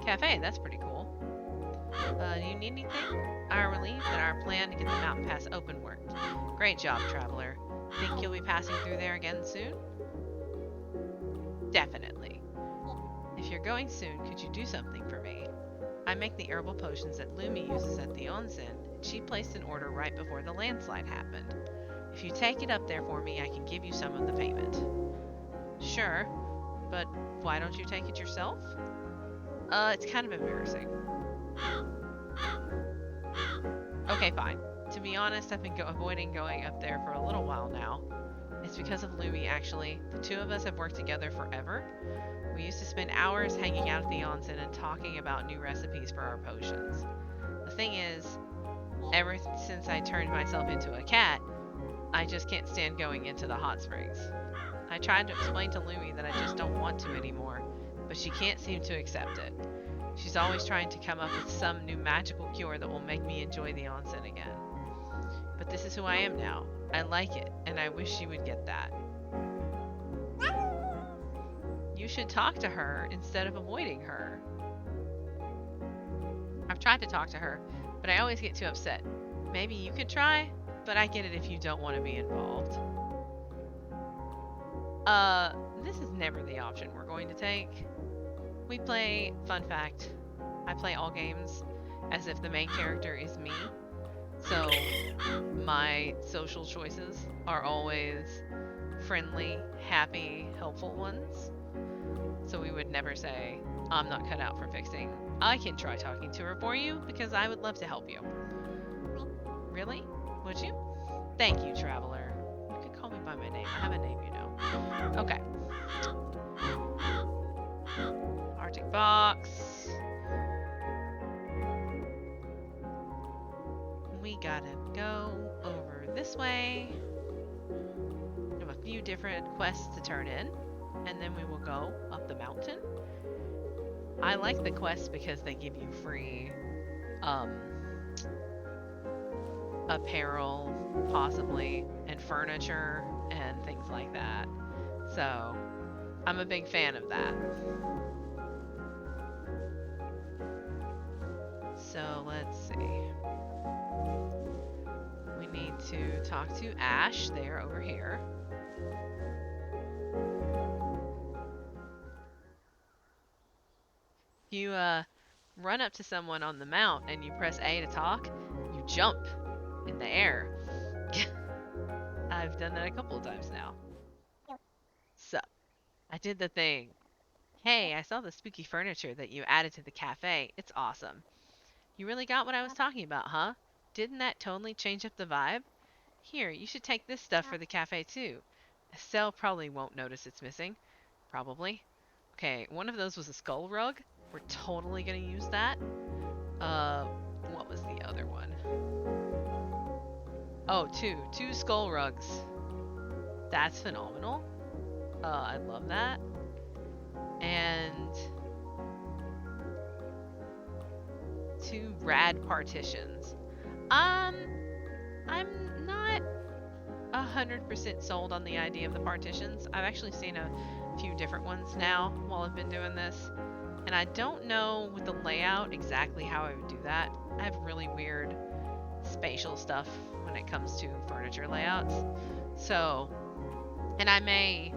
cafe. That's pretty cool. Do you need anything? Are relieved that our plan to get the mountain pass open worked. Great job, traveler. Think you'll be passing through there again soon? Definitely. If you're going soon, could you do something for me? I make the herbal potions that Lumi uses at the onsen. She placed an order right before the landslide happened. If you take it up there for me, I can give you some of the payment. Sure, but why don't you take it yourself? It's kind of embarrassing. Okay, fine. To be honest, I've been avoiding going up there for a little while now. It's because of Lumi, actually. The two of us have worked together forever. We used to spend hours hanging out at the onsen and talking about new recipes for our potions. The thing is, ever since I turned myself into a cat, I just can't stand going into the hot springs. I tried to explain to Lumi that I just don't want to anymore, but she can't seem to accept it. She's always trying to come up with some new magical cure that will make me enjoy the onsen again. But this is who I am now. I like it, and I wish she would get that. You should talk to her instead of avoiding her. I've tried to talk to her, but I always get too upset. Maybe you could try, but I get it if you don't want to be involved. This is never the option we're going to take. We play, fun fact, I play all games as if the main character is me. So my social choices are always friendly, happy, helpful ones. So we would never say, I'm not cut out for fixing. I can try talking to her for you because I would love to help you. Really? Would you? Thank you, traveler. You can call me by my name. I have a name, you know. Okay. Arctic box. We gotta go over this way. We have a few different quests to turn in, and then we will go up the mountain. I like the quests because they give you free apparel, possibly, and furniture, and things like that. So, I'm a big fan of that. So, let's see. We need to talk to Ash. They are over here. You run up to someone on the mount and you press A to talk, you jump in the air. I've done that a couple of times now. So, I did the thing. Hey, I saw the spooky furniture that you added to the cafe. It's awesome. You really got what I was talking about, huh? Didn't that totally change up the vibe? Here, you should take this stuff for the cafe too. Estelle probably won't notice it's missing. Probably. Okay, one of those was a skull rug. We're totally gonna use that. What was the other one? Oh, two skull rugs. That's phenomenal. I love that. And 2 rad partitions. I'm not 100% sold on the idea of the partitions. I've actually seen a few different ones now while I've been doing this. And I don't know with the layout exactly how I would do that. I have really weird spatial stuff when it comes to furniture layouts. So, and I may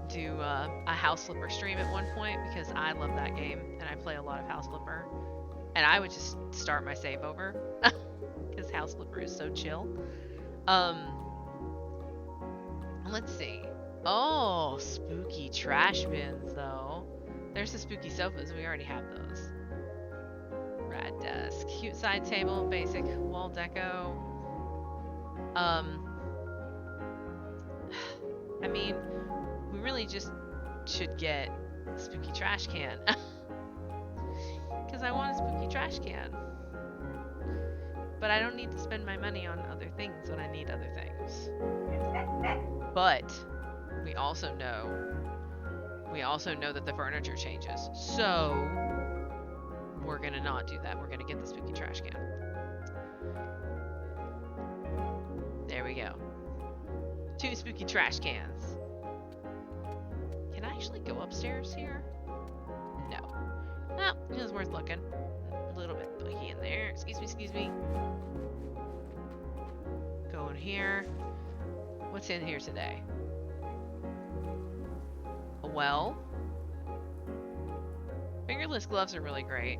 do a House Flipper stream at one point because I love that game and I play a lot of House Flipper. And I would just start my save over because House Flipper is so chill. Let's see. Oh, spooky trash bins though. There's the spooky sofas. We already have those. Rad desk, cute side table, basic wall deco. I mean, we really just should get a spooky trash can. Because I want a spooky trash can. But I don't need to spend my money on other things when I need other things. But we also know that the furniture changes. So we're gonna not do that. We're gonna get the spooky trash can. There we go. 2 spooky trash cans. Can I actually go upstairs here? No. No, it was worth looking. A little bit buggy in there. Excuse me. Go in here. What's in here today? A well. Fingerless gloves are really great.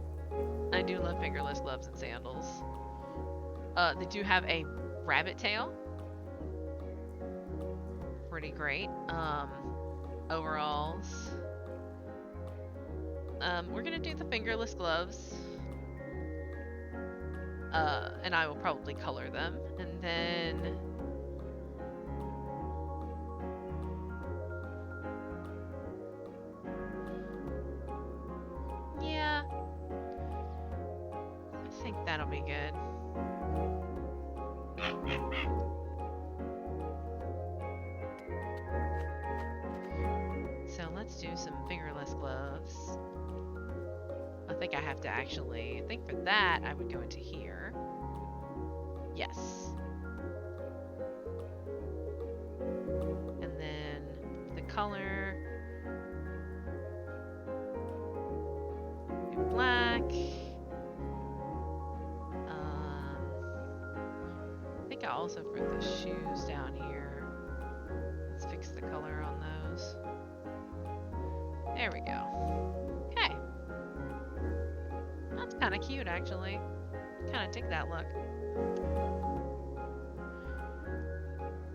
I do love fingerless gloves and sandals. They do have a rabbit tail. Pretty great. Overalls. We're gonna do the fingerless gloves. And I will probably color them. And then yeah, I think that'll be good. So let's do some fingerless gloves. I think I have to actually, I think for that I would go into here. Yes. And then the color, do black. I think I also put the shoes down here. Let's fix the color on those. There we go. Okay. That's kind of cute, actually. Kind of dig that look.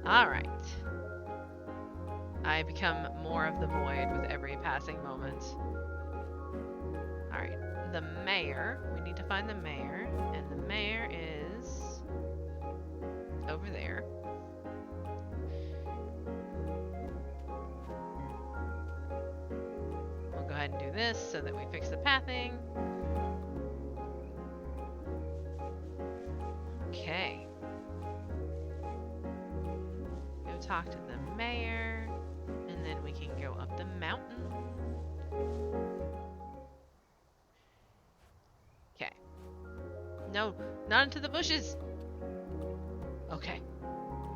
Alright. I become more of the void with every passing moment. Alright. The mayor. We need to find the mayor. And the mayor is over there. We'll go ahead and do this so that we fix the pathing. Okay. Go talk to the mayor, and then we can go up the mountain. Okay. No, not into the bushes. Okay.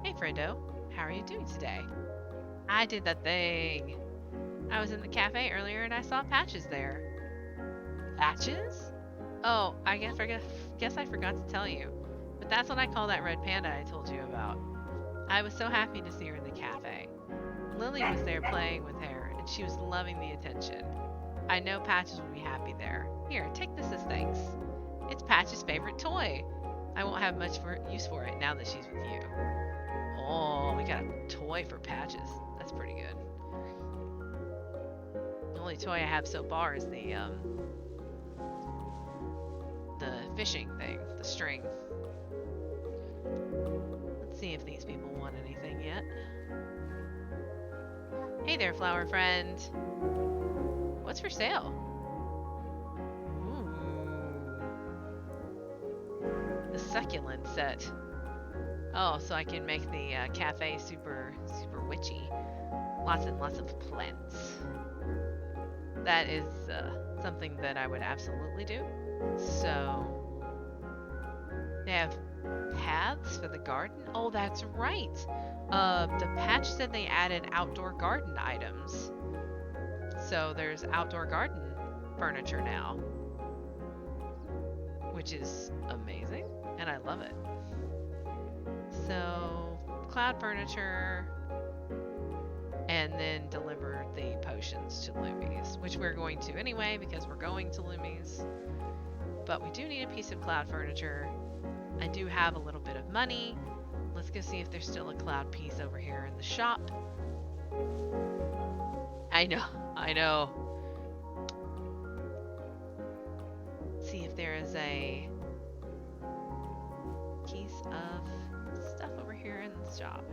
Hey, Fredo. How are you doing today? I did that thing. I was in the cafe earlier and I saw Patches there. Patches? Oh, I guess I forgot to tell you. But that's what I call that red panda I told you about. I was so happy to see her in the cafe. Lily was there playing with her, and she was loving the attention. I know Patches will be happy there. Here, take this as thanks. It's Patch's favorite toy. I won't have much use for it now that she's with you. Oh, we got a toy for Patches. That's pretty good. The only toy I have so far is the fishing thing, the string. Let's see if these people want anything yet. Hey there, flower friend. What's for sale? Ooh. The succulent set. Oh, so I can make the cafe super witchy. Lots and lots of plants. That is something that I would absolutely do. So, they have paths for the garden? Oh, that's right. The patch said they added outdoor garden items. So there's outdoor garden furniture now. Which is amazing. And I love it. So, cloud furniture. And then deliver the potions to Lumi's. Which we're going to anyway because we're going to Lumi's. But we do need a piece of cloud furniture. I do have a little bit of money. Let's go see if there's still a cloud piece over here in the shop. I know. See if there is a piece of stuff over here in the shop.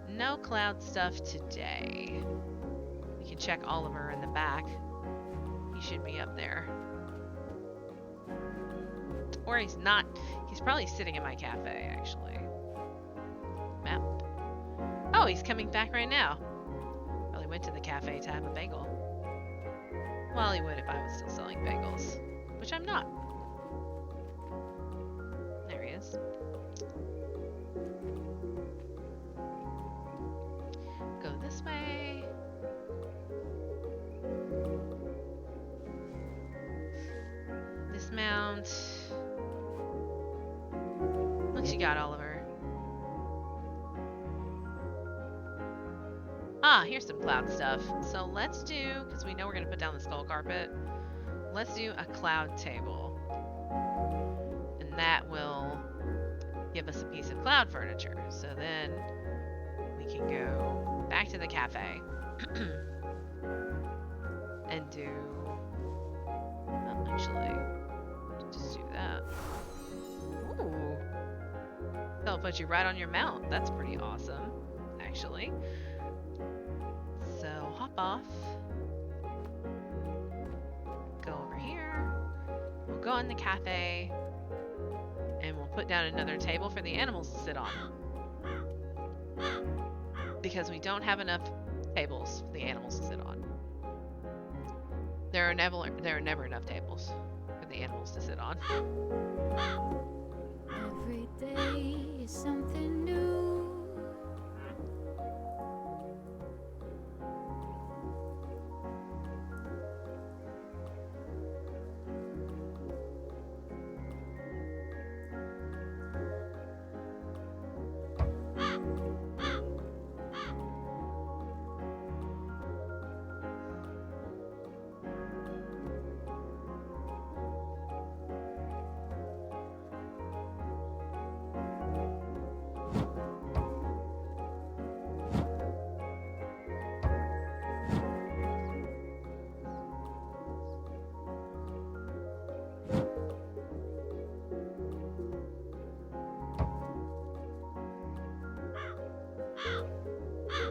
No cloud stuff today. We can check Oliver in the back. He should be up there. Or he's not. He's probably sitting in my cafe, actually. Map. Oh, he's coming back right now. Probably went to the cafe to have a bagel. Well, he would if I was still selling bagels. Which I'm not. There he is. Go this way. Dismount. What you got, Oliver? Ah, here's some cloud stuff. So let's do, because we know we're going to put down the skull carpet, let's do a cloud table. And that will give us a piece of cloud furniture. So then we can go back to the cafe and do, well, actually, just do that. Ooh. They'll put you right on your mount. That's pretty awesome, actually. So hop off. Go over here. We'll go in the cafe. And we'll put down another table for the animals to sit on. Because we don't have enough tables for the animals to sit on. There are never enough tables for the animals to sit on. Every day is something new.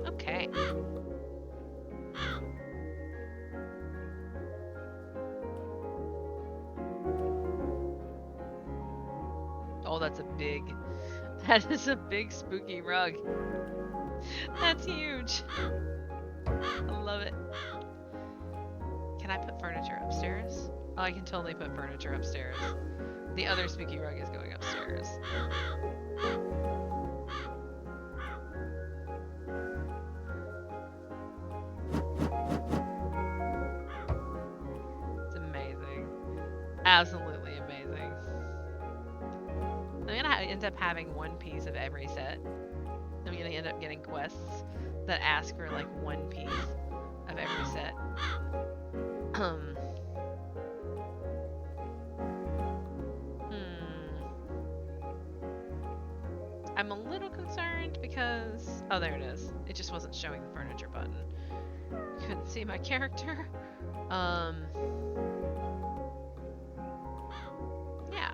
Okay. Oh, that is a big spooky rug. That's huge. I love it. Can I put furniture upstairs? Oh, I can totally put furniture upstairs. The other spooky rug is going upstairs. It's amazing. Absolutely amazing. I'm gonna end up having one piece of every set. I'm gonna end up getting quests that ask for like one piece of every set. Hmm. I'm a little concerned because... Oh, there it is. It just wasn't showing the furniture button. Couldn't see my character. Yeah.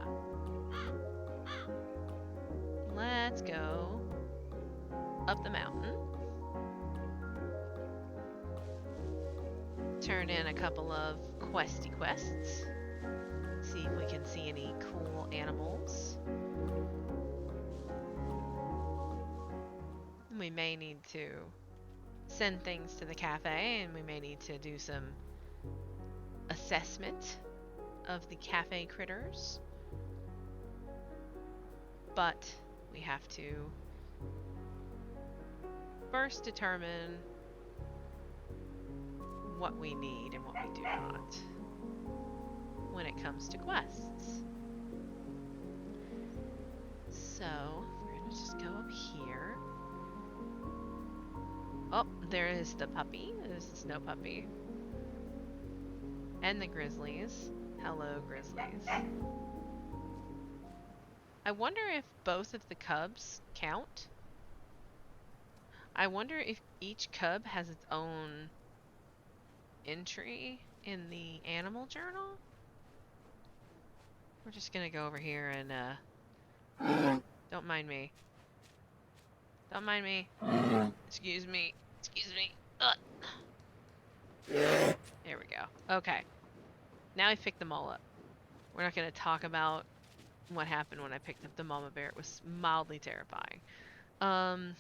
Let's go up the mountain. Turn in a couple of questy quests. See if we can see any cool animals. We may need to send things to the cafe, and we may need to do some assessment of the cafe critters. But we have to first determine what we need and what we do not when it comes to quests. So, we're gonna just go up here. Oh, there is the puppy. There's the snow puppy. And the grizzlies. Hello, grizzlies. I wonder if both of the cubs count. I wonder if each cub has its own entry in the animal journal. We're just gonna go over here and, don't mind me. Don't mind me. Excuse me. Excuse me. Ugh. There we go. Okay. Now I picked them all up. We're not gonna talk about what happened when I picked up the mama bear. It was mildly terrifying. Talk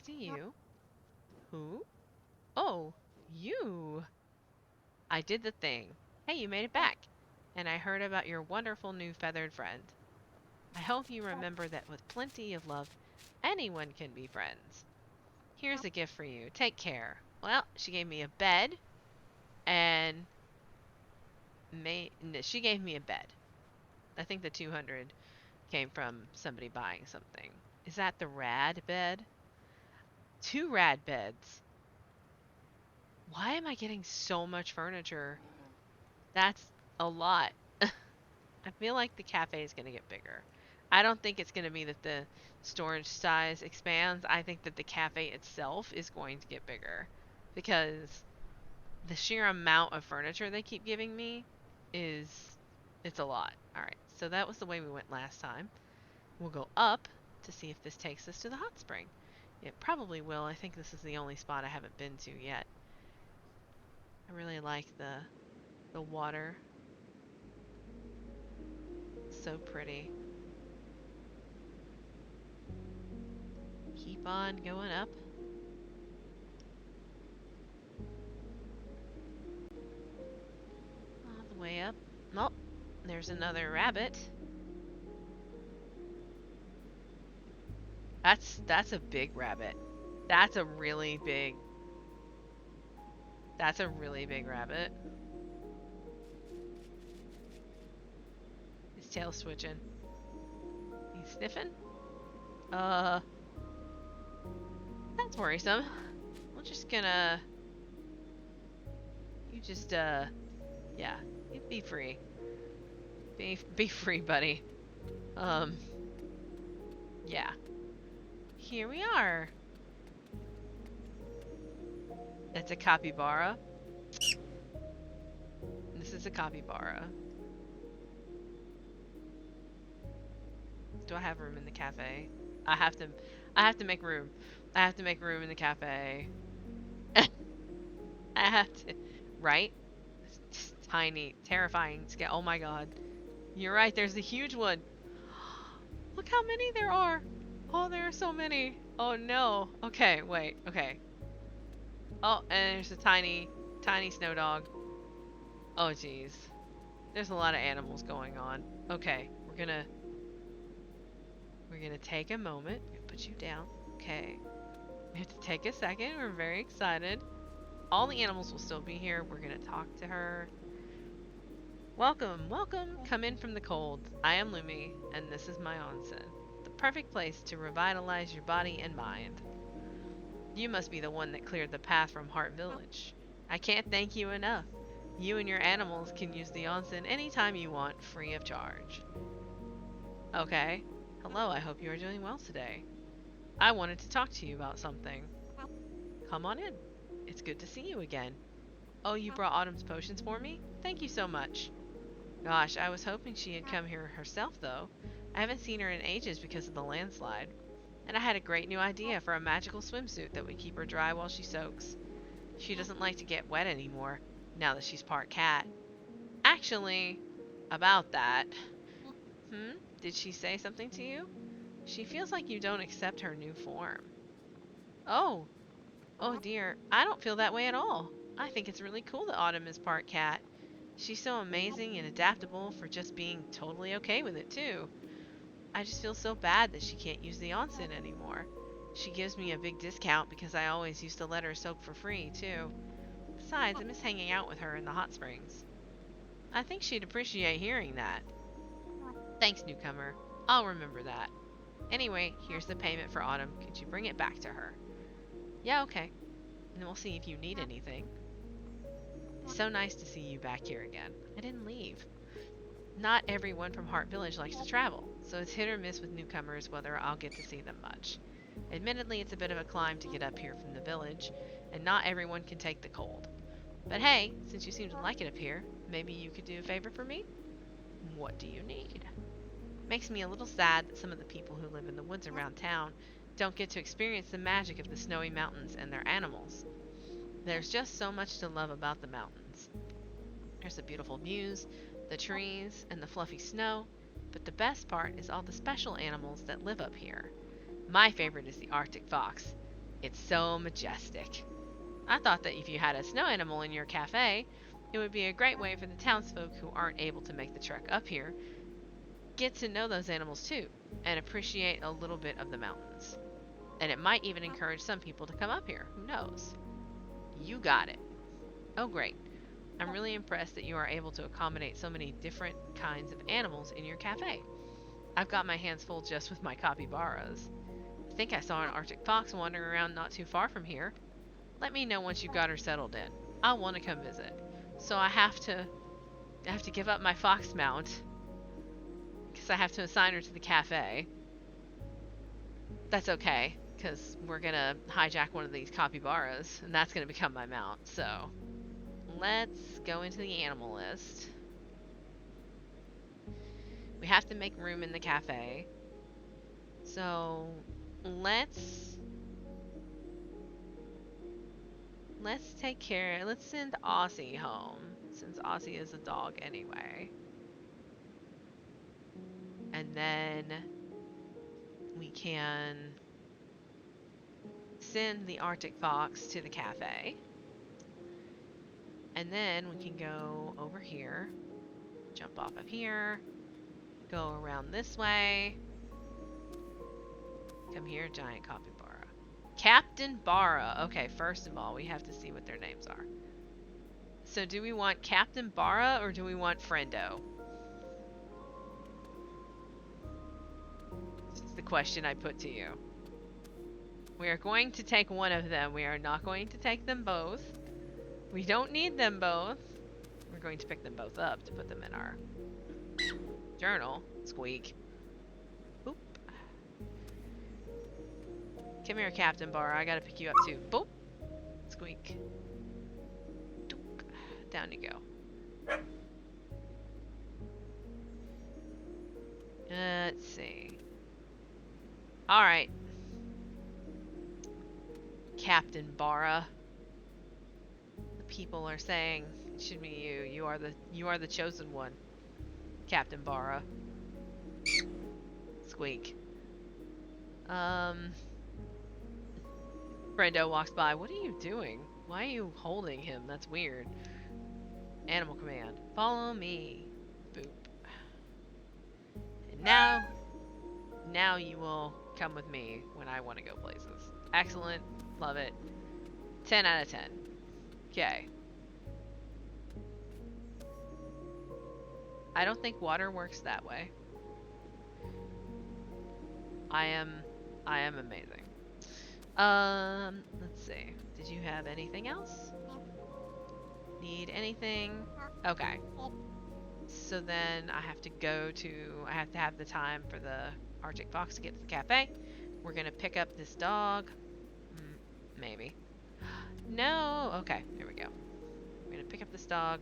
to you. Who? Oh, you. I did the thing. Hey, you made it back. And I heard about your wonderful new feathered friend. I hope you remember that with plenty of love, anyone can be friends. Here's a gift for you. Take care. Well, she gave me a bed, and she gave me a bed. I think the 200 came from somebody buying something. Is that the rad bed? 2 rad beds. Why am I getting so much furniture? That's a lot. I feel like the cafe is going to get bigger. I don't think it's going to be that the storage size expands. I think that the cafe itself is going to get bigger. Because the sheer amount of furniture they keep giving me it's a lot. Alright, so that was the way we went last time. We'll go up to see if this takes us to the hot spring. It probably will. I think this is the only spot I haven't been to yet. I really like the water. So pretty. Keep on going up. All the way up. Oh, there's another rabbit. That's a big rabbit. That's a really big rabbit. His tail's switching. He's sniffing? That's worrisome. We're just gonna... You just, yeah. You be free. Be free, buddy. Yeah. Here we are. That's a capybara. This is a capybara. Do I have room in the cafe? I have to make room. I have to make room in the cafe. I have to, right? It's tiny, terrifying scale. Oh my god. You're right, there's a huge one. Look how many there are. Oh, there are so many. Oh no. Okay, wait, okay. Oh, and there's a tiny snow dog. Oh jeez. There's a lot of animals going on. Okay, we're gonna take a moment. I'm gonna put you down. Okay. We have to take a second. We're very excited. All the animals will still be here. We're gonna talk to her. Welcome, welcome. Come in from the cold. I am Lumi, and this is my onsen, the perfect place to revitalize your body and mind. You must be the one that cleared the path from Heart Village. I can't thank you enough. You and your animals can use the onsen anytime you want, free of charge. Okay. Hello, I hope you are doing well today. I wanted to talk to you about something. Come on in. It's good to see you again. Oh, you brought Autumn's potions for me? Thank you so much. Gosh, I was hoping she had come here herself, though. I haven't seen her in ages because of the landslide. And I had a great new idea for a magical swimsuit that would keep her dry while she soaks. She doesn't like to get wet anymore, now that she's part cat. Actually, about that. Did she say something to you? She feels like you don't accept her new form. Oh, oh dear, I don't feel that way at all. I think it's really cool that Autumn is part cat. She's so amazing and adaptable for just being totally okay with it, too. I just feel so bad that she can't use the onsen anymore. She gives me a big discount because I always used to let her soak for free, too. Besides, I miss hanging out with her in the hot springs. I think she'd appreciate hearing that. Thanks, newcomer. I'll remember that. Anyway, here's the payment for Autumn. Could you bring it back to her? Yeah, okay. And we'll see if you need anything. It's so nice to see you back here again. I didn't leave. Not everyone from Heart Village likes to travel, so it's hit or miss with newcomers whether I'll get to see them much. Admittedly, it's a bit of a climb to get up here from the village, and not everyone can take the cold. But hey, since you seem to like it up here, maybe you could do a favor for me? What do you need? Makes me a little sad that some of the people who live in the woods around town don't get to experience the magic of the snowy mountains and their animals. There's just so much to love about the mountains. There's the beautiful views, the trees, and the fluffy snow, but the best part is all the special animals that live up here. My favorite is the Arctic fox. It's so majestic. I thought that if you had a snow animal in your cafe, it would be a great way for the townsfolk who aren't able to make the trek up here get to know those animals too, and appreciate a little bit of the mountains. And it might even encourage some people to come up here. Who knows? You got it. Oh, great. I'm really impressed that you are able to accommodate so many different kinds of animals in your cafe. I've got my hands full just with my capybaras. I think I saw an Arctic fox wandering around not too far from here. Let me know once you've got her settled in. I'll want to come visit. So I have to give up my fox mount because I have to assign her to the cafe. That's okay, because we're gonna hijack one of these capybaras, and that's gonna become my mount. So let's go into the animal list. We have to make room in the cafe. So let's send Aussie home, since Aussie is a dog anyway. And then we can send the Arctic fox to the cafe. And then we can go over here, jump off of here, go around this way. Come here, giant capybara. Captain Bara. Okay, first of all, we have to see what their names are. So do we want Captain Bara or do we want Friendo? This is the question I put to you. We are going to take one of them. We are not going to take them both. We don't need them both. We're going to pick them both up to put them in our journal. Squeak. Boop. Come here, Captain Bar. I gotta pick you up too. Boop. Squeak. Dook. Down you go. Let's see. Alright. Captain Bara. The people are saying it should be you. You are the chosen one. Captain Bara. Squeak. Brendo walks by. What are you doing? Why are you holding him? That's weird. Animal command. Follow me. Boop. And now you will come with me when I want to go places. Excellent. Love it. 10 out of 10. Okay. I don't think water works that way. I am amazing. Let's see. Did you have anything else? Need anything? Okay. So then I have to have the time for the Arctic Fox to get to the cafe. We're gonna pick up this dog. Maybe. No! Okay, here we go. We're gonna pick up this dog.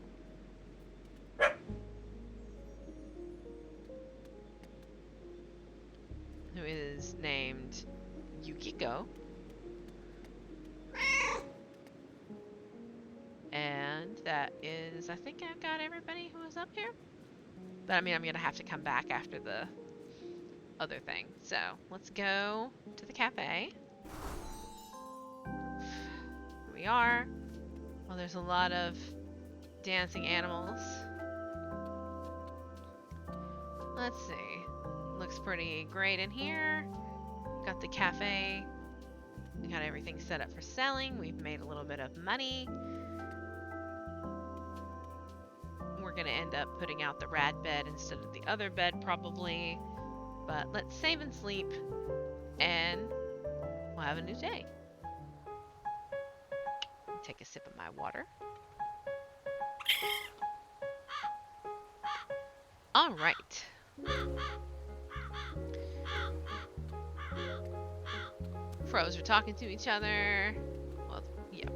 Who is named Yukiko. And that is, I think I've got everybody who was up here. But I mean, I'm gonna have to come back after the other thing. So let's go to the cafe. Here we are. Well, there's a lot of dancing animals. Let's see. Looks pretty great in here. Got the cafe. We got everything set up for selling. We've made a little bit of money. We're gonna end up putting out the rad bed instead of the other bed probably. But let's save and sleep and we'll have a new day. Take a sip of my water. All right. Crows are talking to each other. Well, yeah.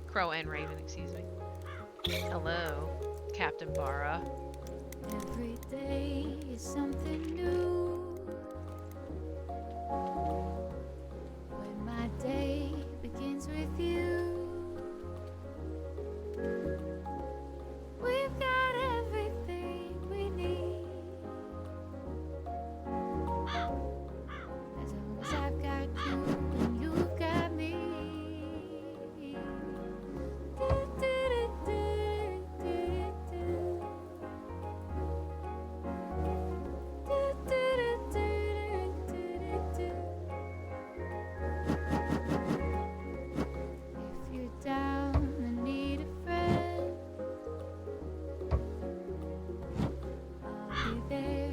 Crow and Raven, excuse me. Hello, Captain Bara. Every day is something new. When my day begins with you, we've got everything we need. As long as I've got you and you've got me. If you're down and need a friend, I'll be there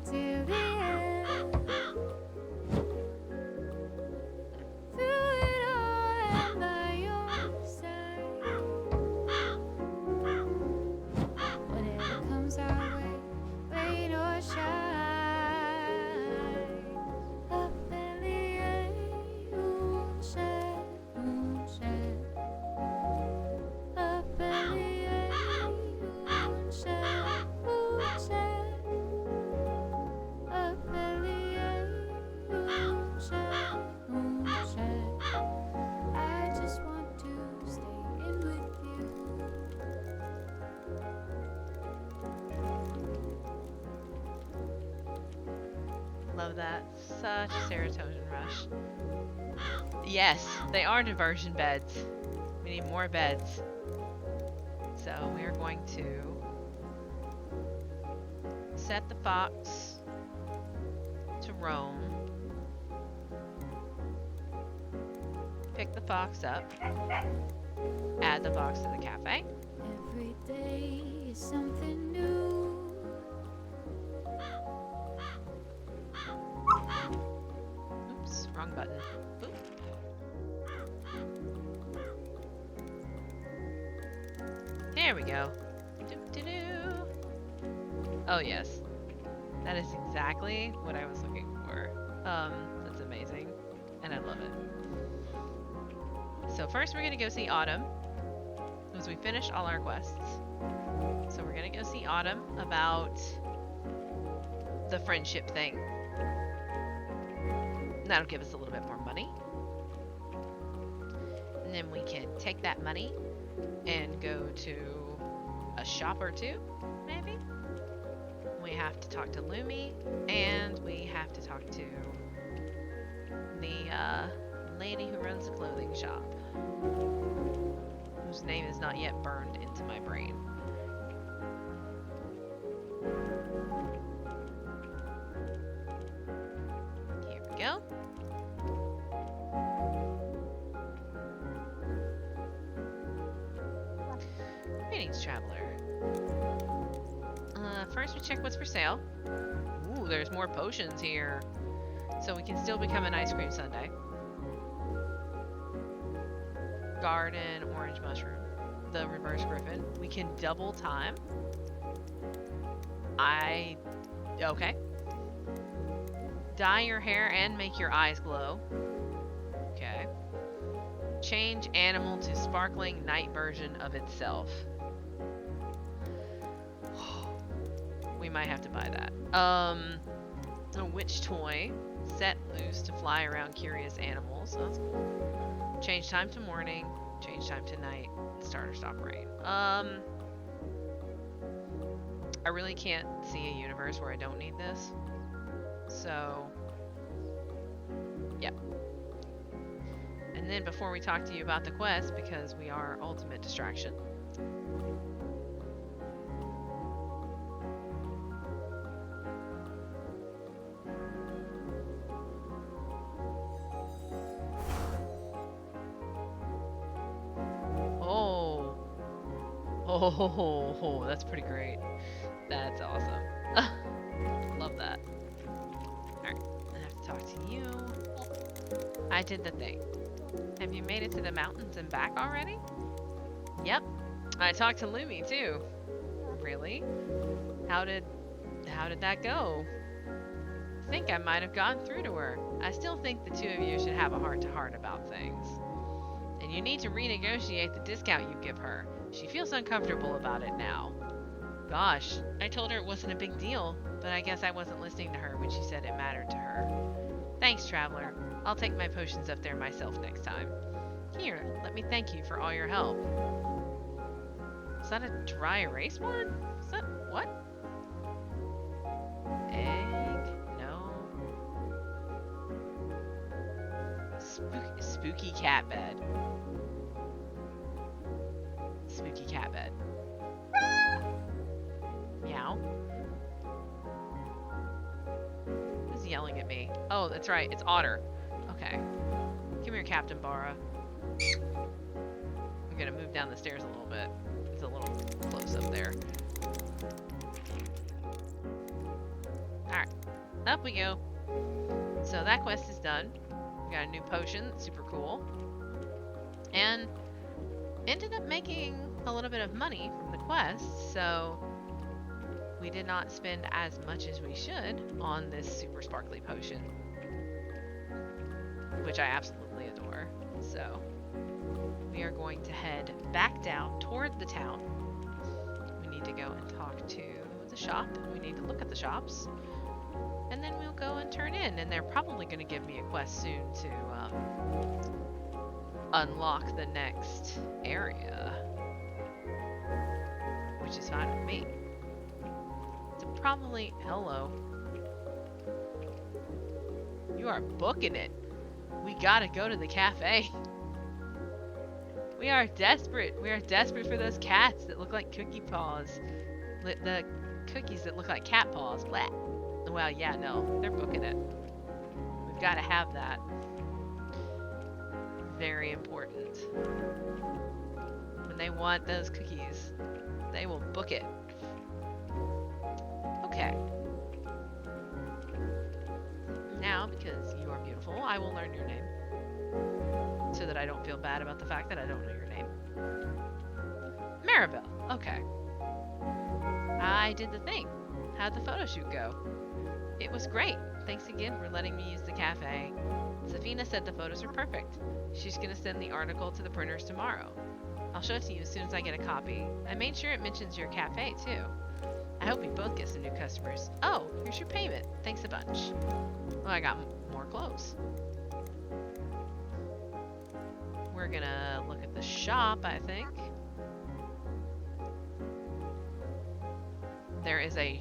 till the end. Through it all and by your side. Whatever comes our way, rain or shine. Up in the air, moonshine, moonshine. Up in the air, moonshine, moonshine. Up in the air, moonshine, moonshine. I just want to stay in with you. Love that. Such a serotonin rush. Yes, they are diversion beds. We need more beds. So we are going to set the fox to roam. Pick the fox up. Add the fox to the cafe. Every day is something new. Oops, wrong button. Oop. There we go. Doo-doo-doo. Oh yes, that is exactly what I was looking for. That's amazing, and I love it. So first we're gonna go see Autumn, because we finished all our quests. So we're gonna go see Autumn about the friendship thing. That'll give us a little bit more money. And then we can take that money and go to a shop or two, maybe. We have to talk to Lumi, and we have to talk to the lady who runs the clothing shop, whose name is not yet burned into my brain. Here we go. Greetings, traveler. First we check what's for sale. Ooh, there's more potions here. So we can still become an ice cream sundae. Garden, orange mushroom. The reverse griffin. We can double time. Okay. Dye your hair and make your eyes glow. Okay. Change animal to sparkling night version of itself. We might have to buy that. A witch toy. Set loose to fly around curious animals. Oh, that's cool. Change time to morning. Change time to night. Start or stop rain. I really can't see a universe where I don't need this. So, yep. And then before we talk to you about the quest, because we are ultimate distraction. Oh, that's pretty great. That's awesome. Love that. Alright, I have to talk to you. I did the thing. Have you made it to the mountains and back already? Yep. I talked to Lumi too. Really? How did that go? I think I might have gotten through to her. I still think the two of you should have a heart-to-heart about things. And you need to renegotiate the discount you give her. She feels uncomfortable about it now. Gosh, I told her it wasn't a big deal, but I guess I wasn't listening to her when she said it mattered to her. Thanks, Traveler. I'll take my potions up there myself next time. Here, let me thank you for all your help. Is that a dry erase board? Is that what? Egg? No. Spooky cat bed. Spooky cat bed. Meow. Who's yelling at me? Oh, that's right. It's Otter. Okay. Come here, Captain Barra. I'm gonna move down the stairs a little bit. It's a little close up there. Alright. Up we go. So that quest is done. We got a new potion. That's super cool. And ended up making a little bit of money from the quest, so we did not spend as much as we should on this super sparkly potion, which I absolutely adore. So we are going to head back down toward the town. We need to go and talk to the shop. We need to look at the shops, and then we'll go and turn in, and they're probably going to give me a quest soon to unlock the next area, which is fine with me. To probably... Hello. You are booking it. We gotta go to the cafe. We are desperate. We are desperate for those cats that look like cookie paws. The cookies that look like cat paws. Blah. Well, yeah, no. They're booking it. We've gotta have that. Very important. When they want those cookies, they will book it. Okay. Now, because you are beautiful, I will learn your name. So that I don't feel bad about the fact that I don't know your name. Maribel. Okay. I did the thing. How'd the photo shoot go? It was great. Thanks again for letting me use the cafe. Safina said the photos are perfect. She's gonna send the article to the printers tomorrow. I'll show it to you as soon as I get a copy. I made sure it mentions your cafe, too. I hope we both get some new customers. Oh, here's your payment. Thanks a bunch. Well, I got more clothes. We're gonna look at the shop, I think. There is a...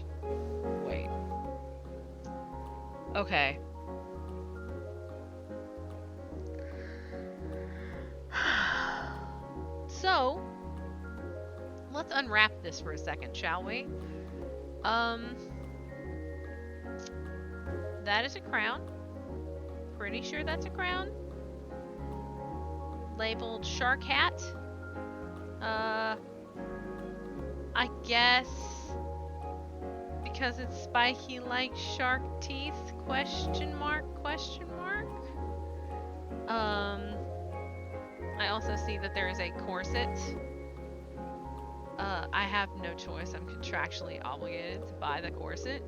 Wait. Okay. So, let's unwrap this for a second, shall we? That is a crown. Pretty sure that's a crown. Labeled shark hat. I guess because it's spiky like shark teeth, question mark, question mark. I also see that there is a corset. I have no choice. I'm contractually obligated to buy the corset.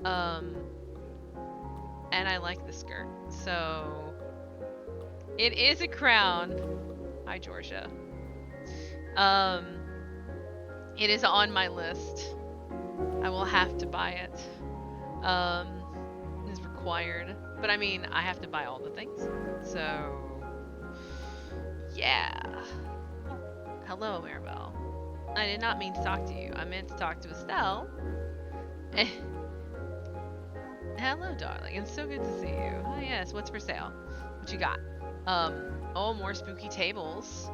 And I like the skirt. So it is a crown. Hi, Georgia. It is on my list. I will have to buy it. It is required. But I mean, I have to buy all the things. So, yeah. Hello, Maribel. I did not mean to talk to you. I meant to talk to Estelle. Hello, darling. It's so good to see you. Oh, yes. What's for sale? What you got? Oh, more spooky tables.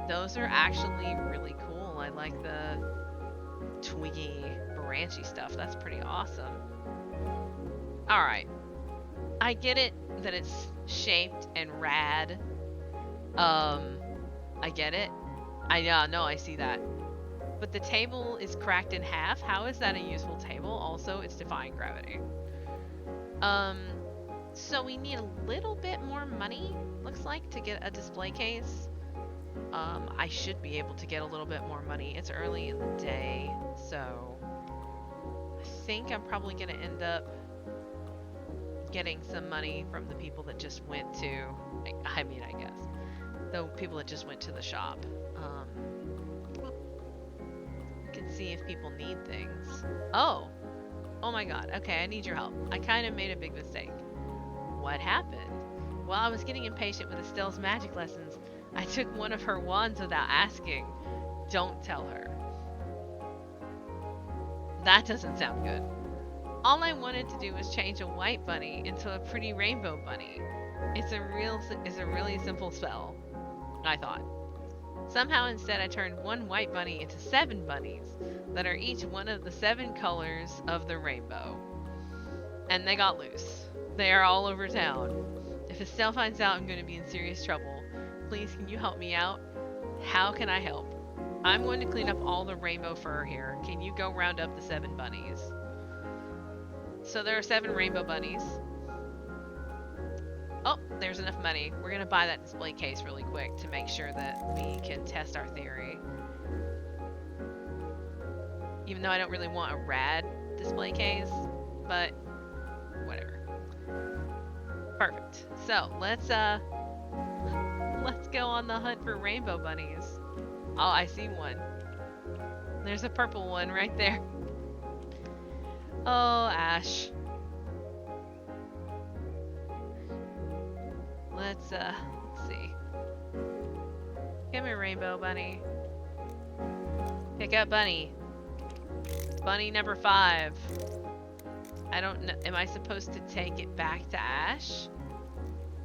Those are actually really cool. I like the twiggy, branchy stuff. That's pretty awesome. Alright. I get it that it's shaped and rad. I get it. No, I see that. But the table is cracked in half. How is that a useful table? Also, it's defying gravity. So we need a little bit more money, looks like, to get a display case. I should be able to get a little bit more money. It's early in the day, so I think I'm probably going to end up getting some money from the people that just went to, I guess, the people that just went to the shop. You can see if people need things. Oh my god. Okay, I need your help. I kind of made a big mistake. What happened? While I was getting impatient with Estelle's magic lessons, I took one of her wands without asking. Don't tell her. That doesn't sound good. All I wanted to do was change a white bunny into a pretty rainbow bunny. It's a really simple spell, I thought. Somehow instead I turned one white bunny into 7 bunnies that are each one of the 7 colors of the rainbow. And they got loose. They are all over town. If Estelle finds out I'm going to be in serious trouble, please can you help me out? How can I help? I'm going to clean up all the rainbow fur here. Can you go round up the 7 bunnies? So there are 7 rainbow bunnies. Oh, there's enough money. We're going to buy that display case really quick to make sure that we can test our theory. Even though I don't really want a rad display case, but whatever. Perfect. So, let's go on the hunt for rainbow bunnies. Oh, I see one. There's a purple one right there. Oh, Ash. Let's see. Come here, rainbow bunny. Pick up bunny. Bunny number 5. I don't know. Am I supposed to take it back to Ash?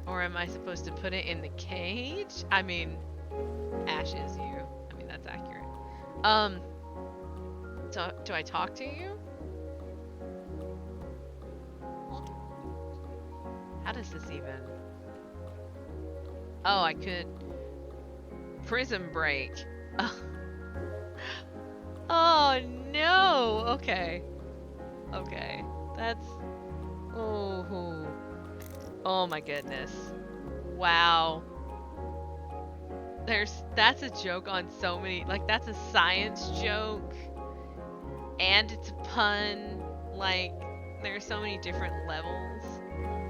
Or am I supposed to put it in the cage? I mean, Ash is you. I mean, that's accurate. Do I talk to you? How does this even... Oh, I could... Prism break. Oh, no! Okay. Okay. That's... Oh. Oh my goodness. Wow. That's a joke on so many... Like, that's a science joke. And it's a pun. Like, there's so many different levels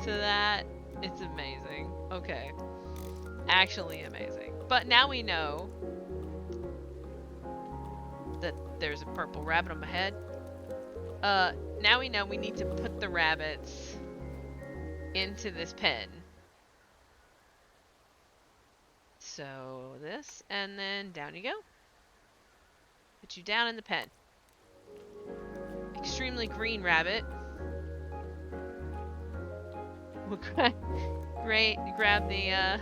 to that. It's amazing. Okay. Actually amazing. But now we know that there's a purple rabbit on my head. Now we know we need to put the rabbits into this pen. So this, and then down you go. Put you down in the pen. Extremely green rabbit. We'll grab the,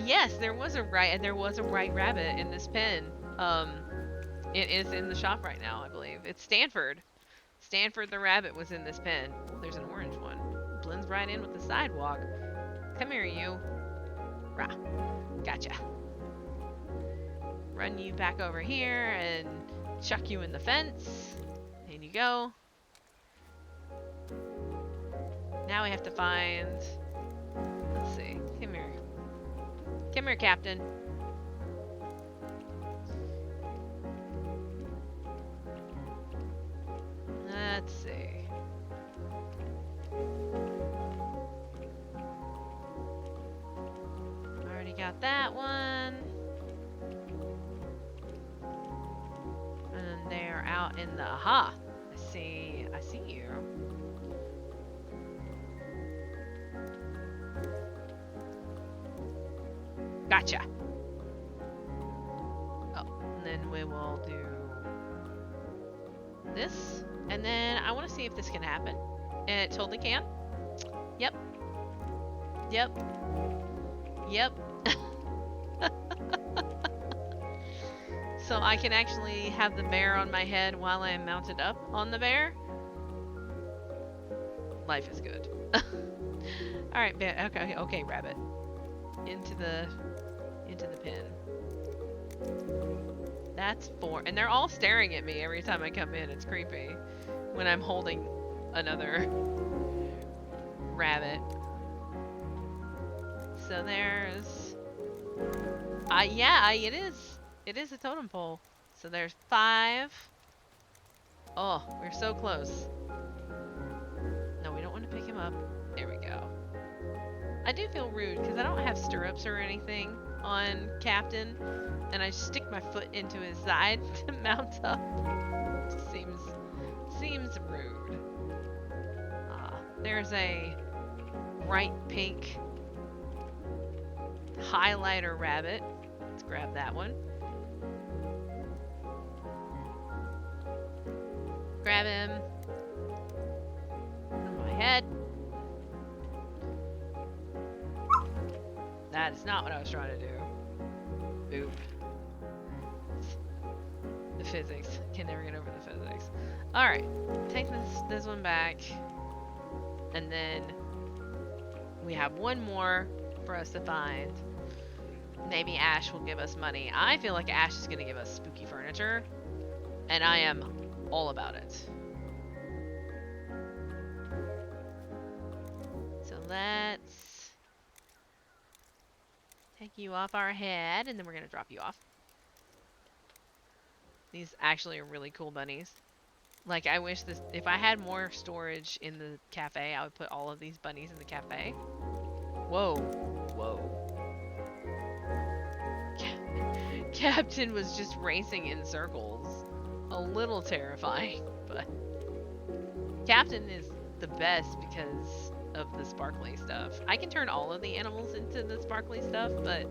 yes, there was a white rabbit in this pen. It is in the shop right now, I believe. It's Stanford. Stanford the rabbit was in this pen. Oh, there's an orange one. Blends right in with the sidewalk. Come here, you. Rah. Gotcha. Run you back over here and chuck you in the fence. In you go. I have to find... Let's see. Come here. Come here, Captain. Let's see. Already got that one. And then they're out in the... Aha! I see you. Gotcha. Oh, and then we will do this. And then I want to see if this can happen. And it totally can. Yep. Yep. Yep. So I can actually have the bear on my head while I am mounted up on the bear. Life is good. Alright, okay, rabbit. Into the pen. That's 4. And they're all staring at me every time I come in. It's creepy. When I'm holding another rabbit. So there's... yeah, it is. It is a totem pole. So there's 5. Oh, we're so close. No, we don't want to pick him up. There we go. I do feel rude because I don't have stirrups or anything on Captain. And I stick my foot into his side to mount up. Seems rude. There's a bright pink highlighter rabbit. Let's grab that one. Grab him. On my head. That is not what I was trying to do. Boop. The physics. Can never get over the physics. Alright. Take this one back. And then we have one more for us to find. Maybe Ash will give us money. I feel like Ash is going to give us spooky furniture. And I am all about it. So let's take you off our head, and then we're going to drop you off. These actually are really cool bunnies. Like, I wish this... If I had more storage in the cafe, I would put all of these bunnies in the cafe. Whoa. Whoa. Captain was just racing in circles. A little terrifying, but... Captain is the best because of the sparkly stuff. I can turn all of the animals into the sparkly stuff, but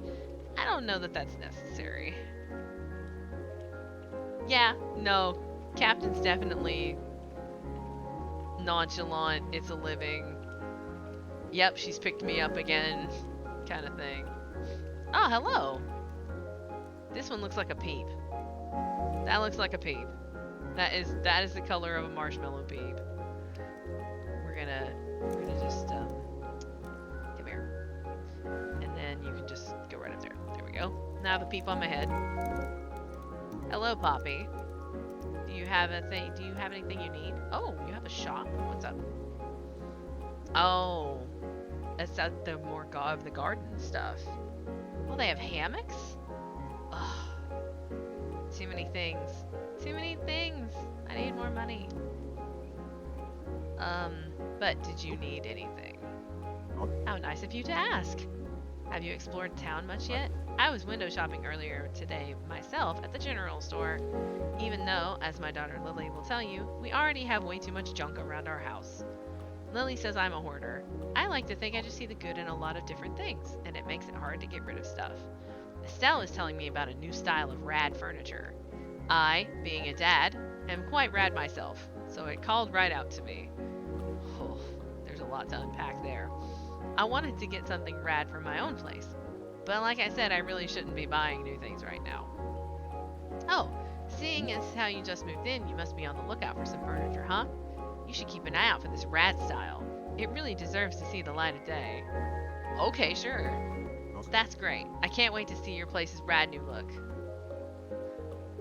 I don't know that that's necessary. Yeah, no. Captain's definitely nonchalant. It's a living. Yep, she's picked me up again. Kind of thing. Oh, hello. This one looks like a peep. That looks like a peep. That is the color of a marshmallow peep. We're gonna just come here. And then you can just go right up there. There we go. Now I have a peep on my head. Hello, Poppy. Do you have anything you need? Oh, you have a shop? What's up? Oh. That's the more of the garden stuff. Oh, they have hammocks? Ugh. Too many things. Too many things. I need more money. But did you need anything? How nice of you to ask. Have you explored town much yet? I was window shopping earlier today myself at the general store. Even though, as my daughter Lily will tell you, we already have way too much junk around our house. Lily says I'm a hoarder. I like to think I just see the good in a lot of different things, and it makes it hard to get rid of stuff. Estelle is telling me about a new style of rad furniture. I, being a dad, am quite rad myself, so it called right out to me. Oh, there's a lot to unpack there. I wanted to get something rad for my own place, but like I said, I really shouldn't be buying new things right now. Oh, seeing as how you just moved in, you must be on the lookout for some furniture, huh? You should keep an eye out for this rad style. It really deserves to see the light of day. Okay, sure. That's great. I can't wait to see your place's rad new look.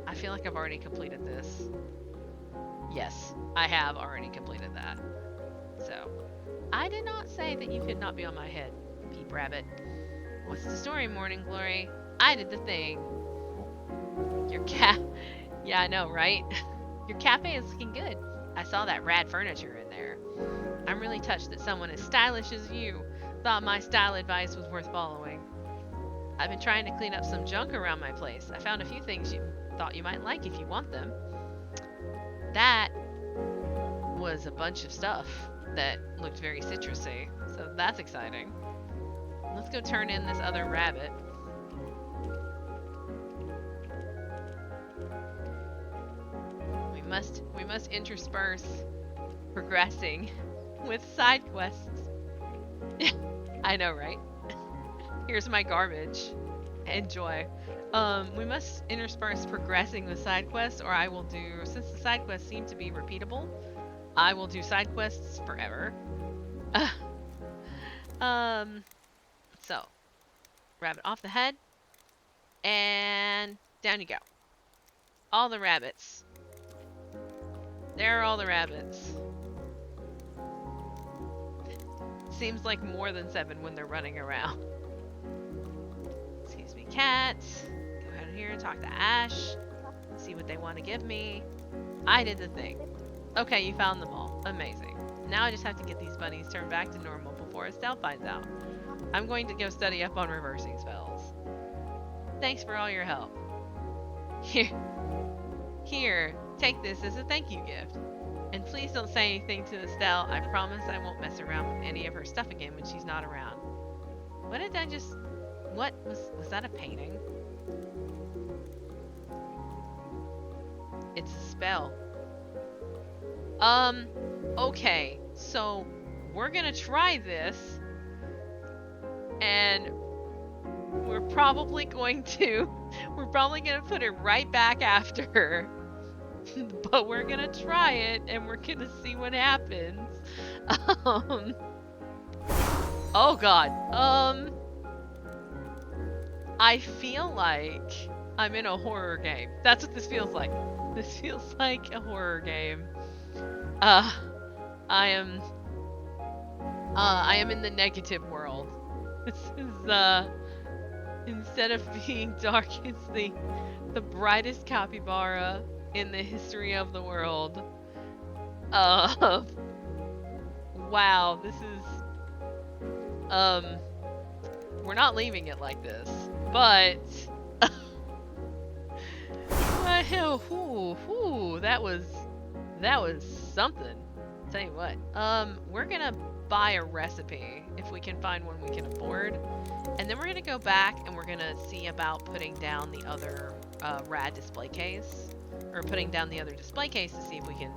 I feel like I've already completed this. Yes, I have already completed that. So, I did not say that you could not be on my head, Peep Rabbit. What's the story, Morning Glory? I did the thing. Your cat. Yeah, I know, right? Your cafe is looking good. I saw that rad furniture in there. I'm really touched that someone as stylish as you thought my style advice was worth following. I've been trying to clean up some junk around my place. I found a few things you thought you might like if you want them. That was a bunch of stuff that looked very citrusy, so that's exciting. Let's go turn in this other rabbit. We must intersperse progressing with side quests. I know, right? Here's my garbage. Enjoy. We must intersperse progressing with side quests, or I will do, since the side quests seem to be repeatable, I will do side quests forever. So, rabbit off the head, and down you go. All the rabbits. There are all the rabbits. Seems like more than 7 when they're running around. Excuse me, cats. Go ahead here and talk to Ash. See what they want to give me. I did the thing. Okay, you found them all. Amazing. Now I just have to get these bunnies turned back to normal before Estelle finds out. I'm going to go study up on reversing spells. Thanks for all your help. Here, take this as a thank you gift. And please don't say anything to Estelle. I promise I won't mess around with any of her stuff again when she's not around. What did I just... What? Was that a painting? It's a spell. Okay. So, we're gonna try this. And we're probably going to put it right back after her. But we're gonna try it and we're gonna see what happens. Oh god. I feel like I'm in a horror game. That's what this feels like. This feels like a horror game. I am in the negative world. This is instead of being dark, it's the brightest capybara in the history of the world. Wow, this is we're not leaving it like this, but that was something. Tell you what, we're gonna buy a recipe if we can find one we can afford, and then we're gonna go back and we're gonna see about putting down the other rad display case, or putting down the other display case to see if we can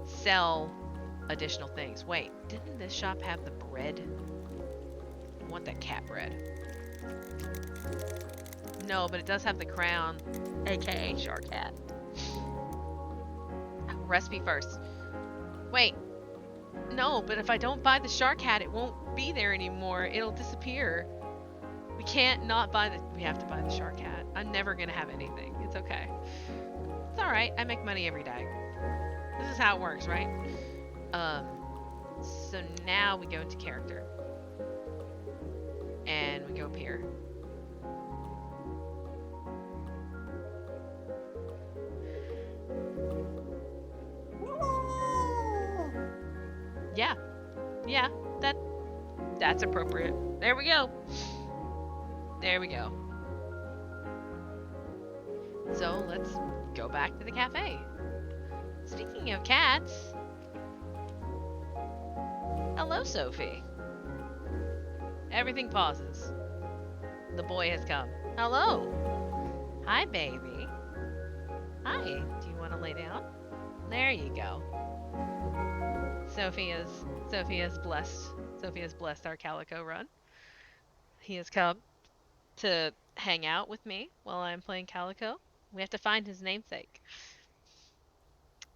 sell additional things. Wait, didn't this shop have the bread? I want that cat bread. No, but it does have the crown, aka Shark Cat. Recipe first. Wait. No, but if I don't buy the Shark Hat, it won't be there anymore. It'll disappear. We can't not buy the... We have to buy the Shark Hat. I'm never gonna have anything. It's okay. It's alright. I make money every day. This is how it works, right? So now we go into character. And we go up here. Yeah. Yeah, that's appropriate. There we go. There we go. So let's go back to the cafe. Speaking of cats. Hello, Sophie. Everything pauses. The boy has come. Hello. Hi, baby. Hi. Do you want to lay down? There you go. Sophie has blessed our Calico run. He has come to hang out with me while I'm playing Calico. We have to find his namesake.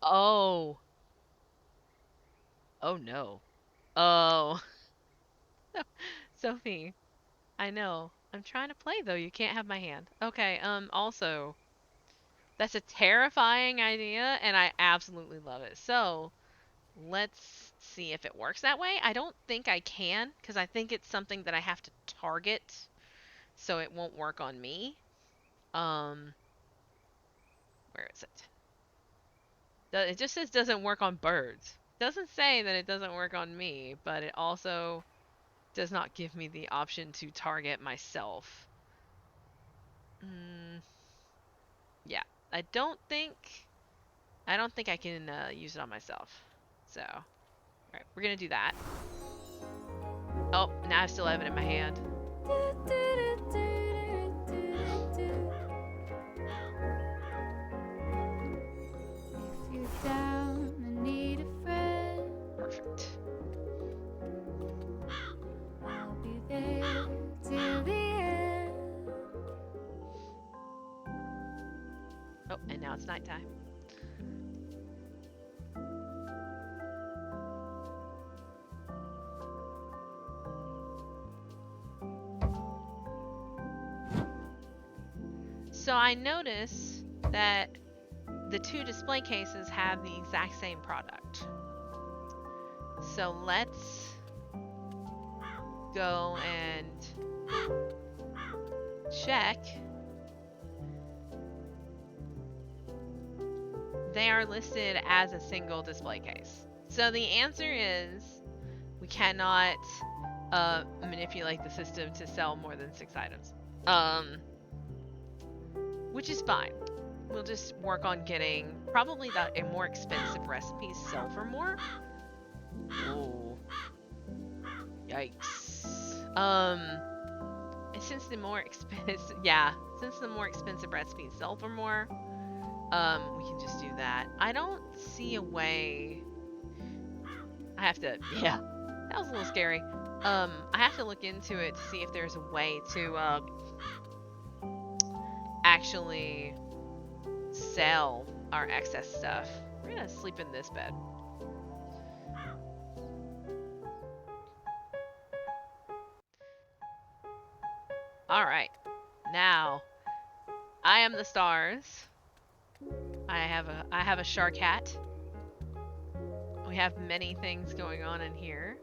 Oh. Oh no. Oh. Sophie, I know. I'm trying to play though. You can't have my hand. Okay, also, that's a terrifying idea and I absolutely love it. So, let's see if it works that way. I don't think I can, because I think it's something that I have to target, so it won't work on me. Um, where is it? It just says doesn't work on birds. Doesn't say that it doesn't work on me, but it also does not give me the option to target myself. Mm, yeah, I don't think I can use it on myself. So, all right, we're gonna do that. Oh, now I still have it in my hand. If you're down and need a friend, Perfect. I'll be there till the end. Oh, and now it's nighttime. So I notice that the two display cases have the exact same product. So let's go and check. They are listed as a single display case. So the answer is we cannot manipulate the system to sell more than 6 items. Which is fine. We'll just work on getting probably a more expensive recipes sell for more. Oh. Yikes. And since the more expensive recipes sell for more, we can just do that. I don't see a way. I have to, yeah, that was a little scary. I have to look into it to see if there's a way to, actually sell our excess stuff. We're gonna sleep in this bed. Alright. Now, I am the stars. I have a shark hat. We have many things going on in here.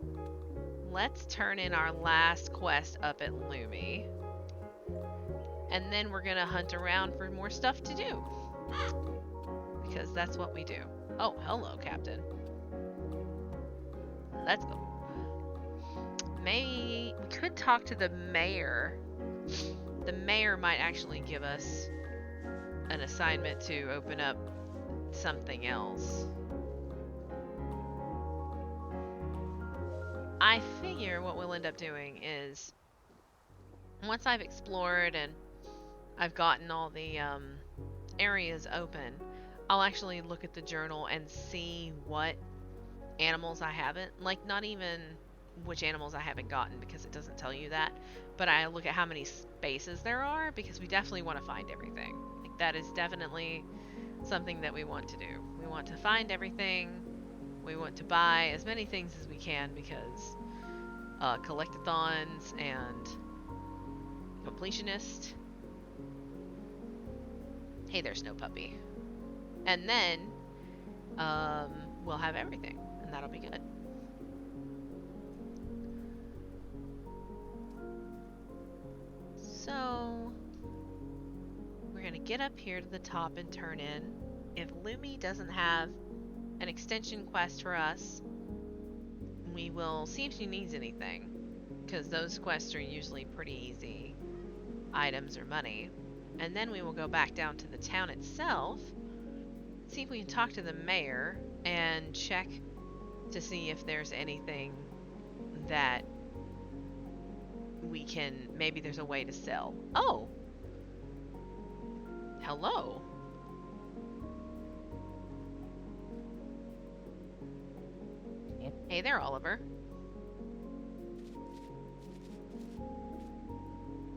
Let's turn in our last quest up at Lumi. And then we're gonna hunt around for more stuff to do. Because that's what we do. Oh, hello, Captain. Let's go. Maybe we could talk to the mayor. The mayor might actually give us an assignment to open up something else. I figure what we'll end up doing is, once I've explored and I've gotten all the areas open, I'll actually look at the journal and see what animals I haven't, like not even which animals I haven't gotten because it doesn't tell you that, but I look at how many spaces there are because we definitely want to find everything. Like that is definitely something that we want to do. We want to find everything. We want to buy as many things as we can because collectathons and completionist. Hey there, Snow Puppy. And then we'll have everything, and that'll be good. So we're gonna get up here to the top and turn in. If Lumi doesn't have an extension quest for us, we will see if she needs anything, because those quests are usually pretty easy items or money. And then we will go back down to the town itself, see if we can talk to the mayor and check to see if there's anything that we can, maybe there's a way to sell. Oh! Hello! Hey there, Oliver.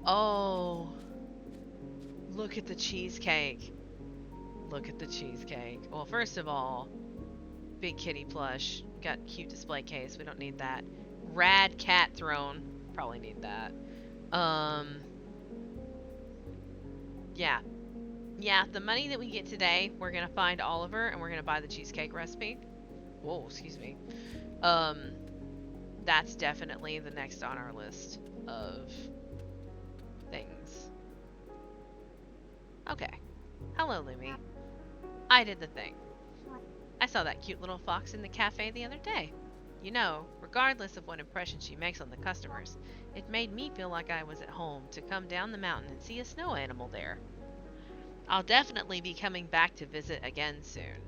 Oh! Look at the cheesecake. Look at the cheesecake. Well, first of all, big kitty plush. Got cute display case. We don't need that. Rad cat throne. Probably need that. Yeah. Yeah, the money that we get today, we're gonna find Oliver and we're gonna buy the cheesecake recipe. Whoa, excuse me. Um, that's definitely the next on our list of things. Okay. Hello, Lumi. I did the thing. I saw that cute little fox in the cafe the other day. You know, regardless of what impression she makes on the customers, it made me feel like I was at home to come down the mountain and see a snow animal there. I'll definitely be coming back to visit again soon.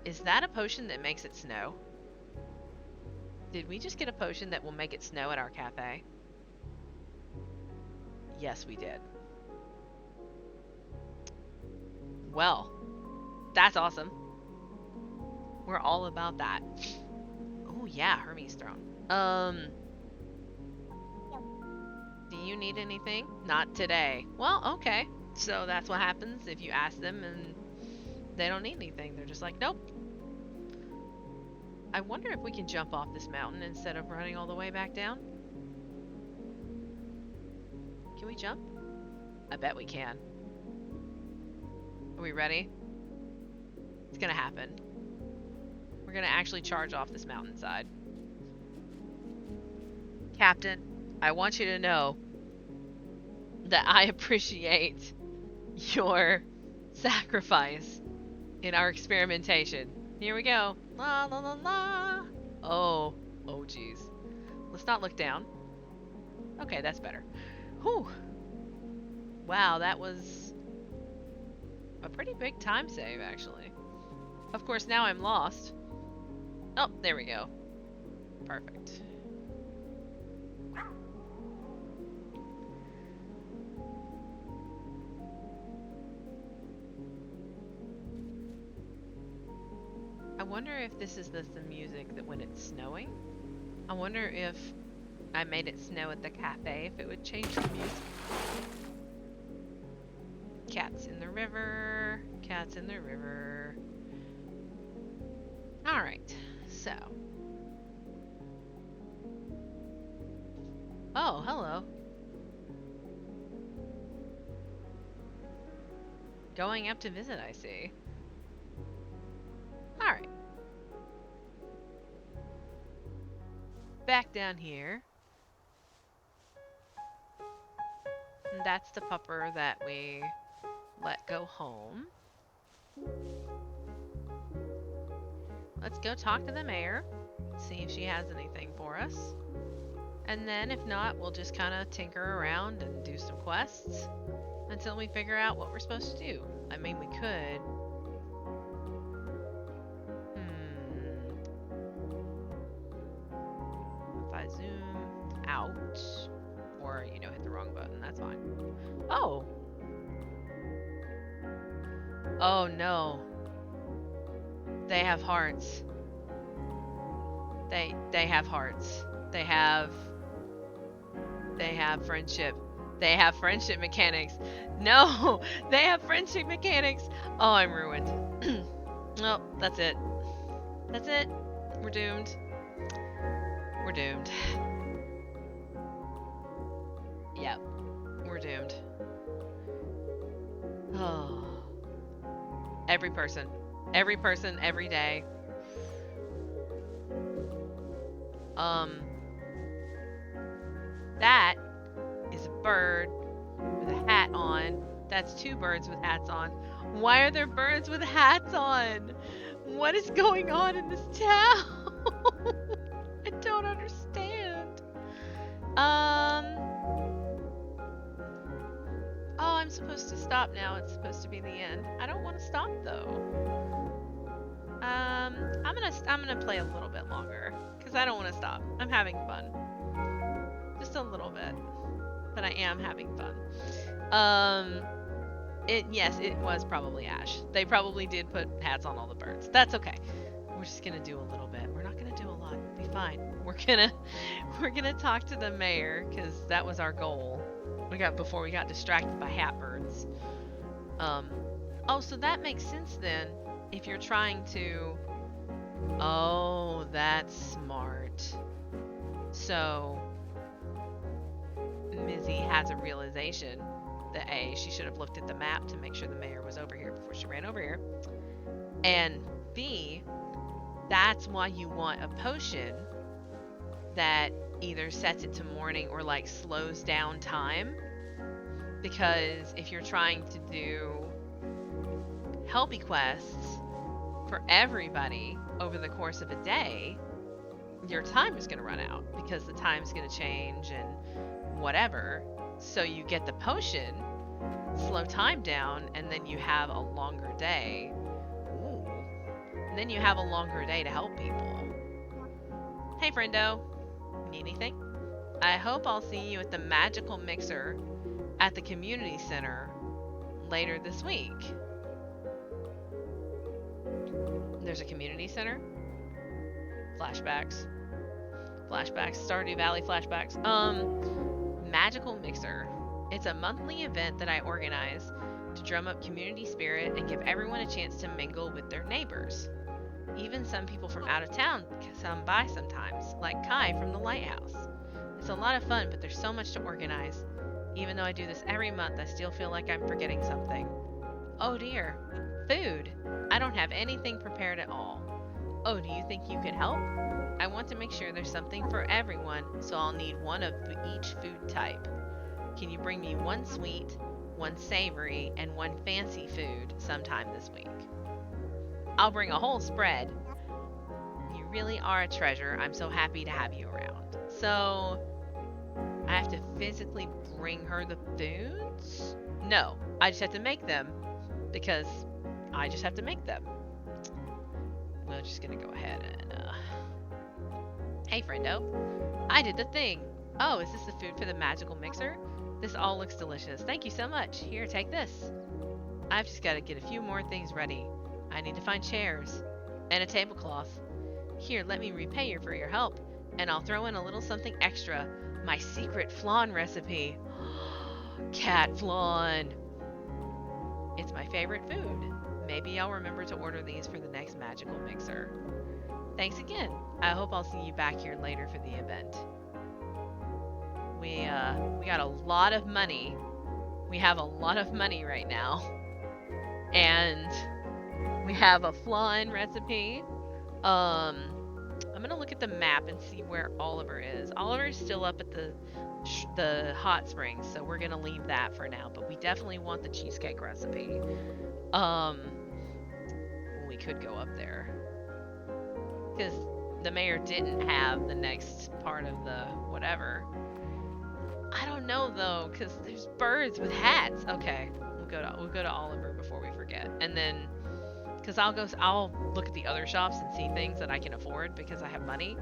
Is that a potion that makes it snow? Did we just get a potion that will make it snow at our cafe? Yes, we did. Well, that's awesome. We're all about that. Oh yeah, Hermes throne. Do you need anything? Not today. Well, okay. So that's what happens if you ask them and they don't need anything. They're just like, nope. I wonder if we can jump off this mountain instead of running all the way back down. Can we jump? I bet we can. Are we ready? It's gonna happen. We're gonna actually charge off this mountainside. Captain, I want you to know that I appreciate your sacrifice in our experimentation. Here we go. La la la la. Oh geez. Let's not look down. Okay, that's better. Whew. Wow, that was a pretty big time save, actually. Of course, now I'm lost. Oh, there we go. Perfect. I wonder if this is the music that when it's snowing. I wonder if I made it snow at the cafe, if it would change the music. Cats in the river. Cats in the river. Alright, so. Oh, hello. Going up to visit, I see. Alright. Back down here. And that's the pupper that we let go home. Let's go talk to the mayor. See if she has anything for us. And then if not, we'll just kind of tinker around and do some quests until we figure out what we're supposed to do. I mean, we could. If I zoom out, or, you know, hit the wrong button, that's fine. Oh! Oh no. They have hearts. They have hearts. They have friendship. They have friendship mechanics. No! They have friendship mechanics! Oh, I'm ruined. Well, that's it. That's it. We're doomed. We're doomed. Yep. We're doomed. Oh. Every person, every day. That is a bird with a hat on. That's two birds with hats on. Why are there birds with hats on? What is going on in this town? I don't understand. Oh, I'm supposed to stop now. It's supposed to be the end. I don't want to stop though. I'm gonna play a little bit longer because I don't want to stop. I'm having fun, just a little bit, but I am having fun. Yes, it was probably Ash. They probably did put hats on all the birds. That's okay. We're just gonna do a little bit. We're not gonna do a lot. It'll be fine. We're gonna talk to the mayor because that was our goal. Before we got distracted by hat birds. Oh, so that makes sense then. If you're trying to... Oh, that's smart. So, Mizzy has a realization that A, she should have looked at the map to make sure the mayor was over here before she ran over here. And B, That's why you want a potion that either sets it to morning or like slows down time. Because if you're trying to do helpy quests for everybody over the course of a day, your time is going to run out because the time's going to change and whatever. So you get the potion, slow time down, and then you have a longer day. Ooh. And then you have a longer day to help people. Hey, friendo. Need anything? I hope I'll see you at the magical mixer at the community center later this week. There's a community center? Flashbacks. Stardew Valley flashbacks. Magical Mixer. It's a monthly event that I organize to drum up community spirit and give everyone a chance to mingle with their neighbors. Even some people from out of town come by sometimes, like Kai from the Lighthouse. It's a lot of fun, but there's so much to organize. Even though I do this every month, I still feel like I'm forgetting something. Oh dear. Food. I don't have anything prepared at all. Oh, do you think you could help? I want to make sure there's something for everyone, so I'll need one of each food type. Can you bring me one sweet, one savory, and one fancy food sometime this week? I'll bring a whole spread. You really are a treasure. I'm so happy to have you around. So, I have to physically bring her the foods? No, I just have to make them because I just have to make them. We're just gonna go ahead and, Hey, friendo. I did the thing. Oh, is this the food for the magical mixer? This all looks delicious. Thank you so much. Here, take this. I've just got to get a few more things ready. I need to find chairs and a tablecloth. Here, let me repay you for your help, and I'll throw in a little something extra. My secret flan recipe. Cat flan. It's my favorite food. Maybe I'll remember to order these for the next magical mixer. Thanks again. I hope I'll see you back here later for the event. We got a lot of money. We have a lot of money right now. And we have a flan recipe. I'm gonna look at the map and see where Oliver is. Oliver's still up at the hot springs, so we're gonna leave that for now. But we definitely want the cheesecake recipe. We could go up there. Because the mayor didn't have the next part of the whatever. I don't know though, because there's birds with hats. Okay, we'll go to Oliver before we forget, and then because I'll look at the other shops and see things that I can afford because I have money,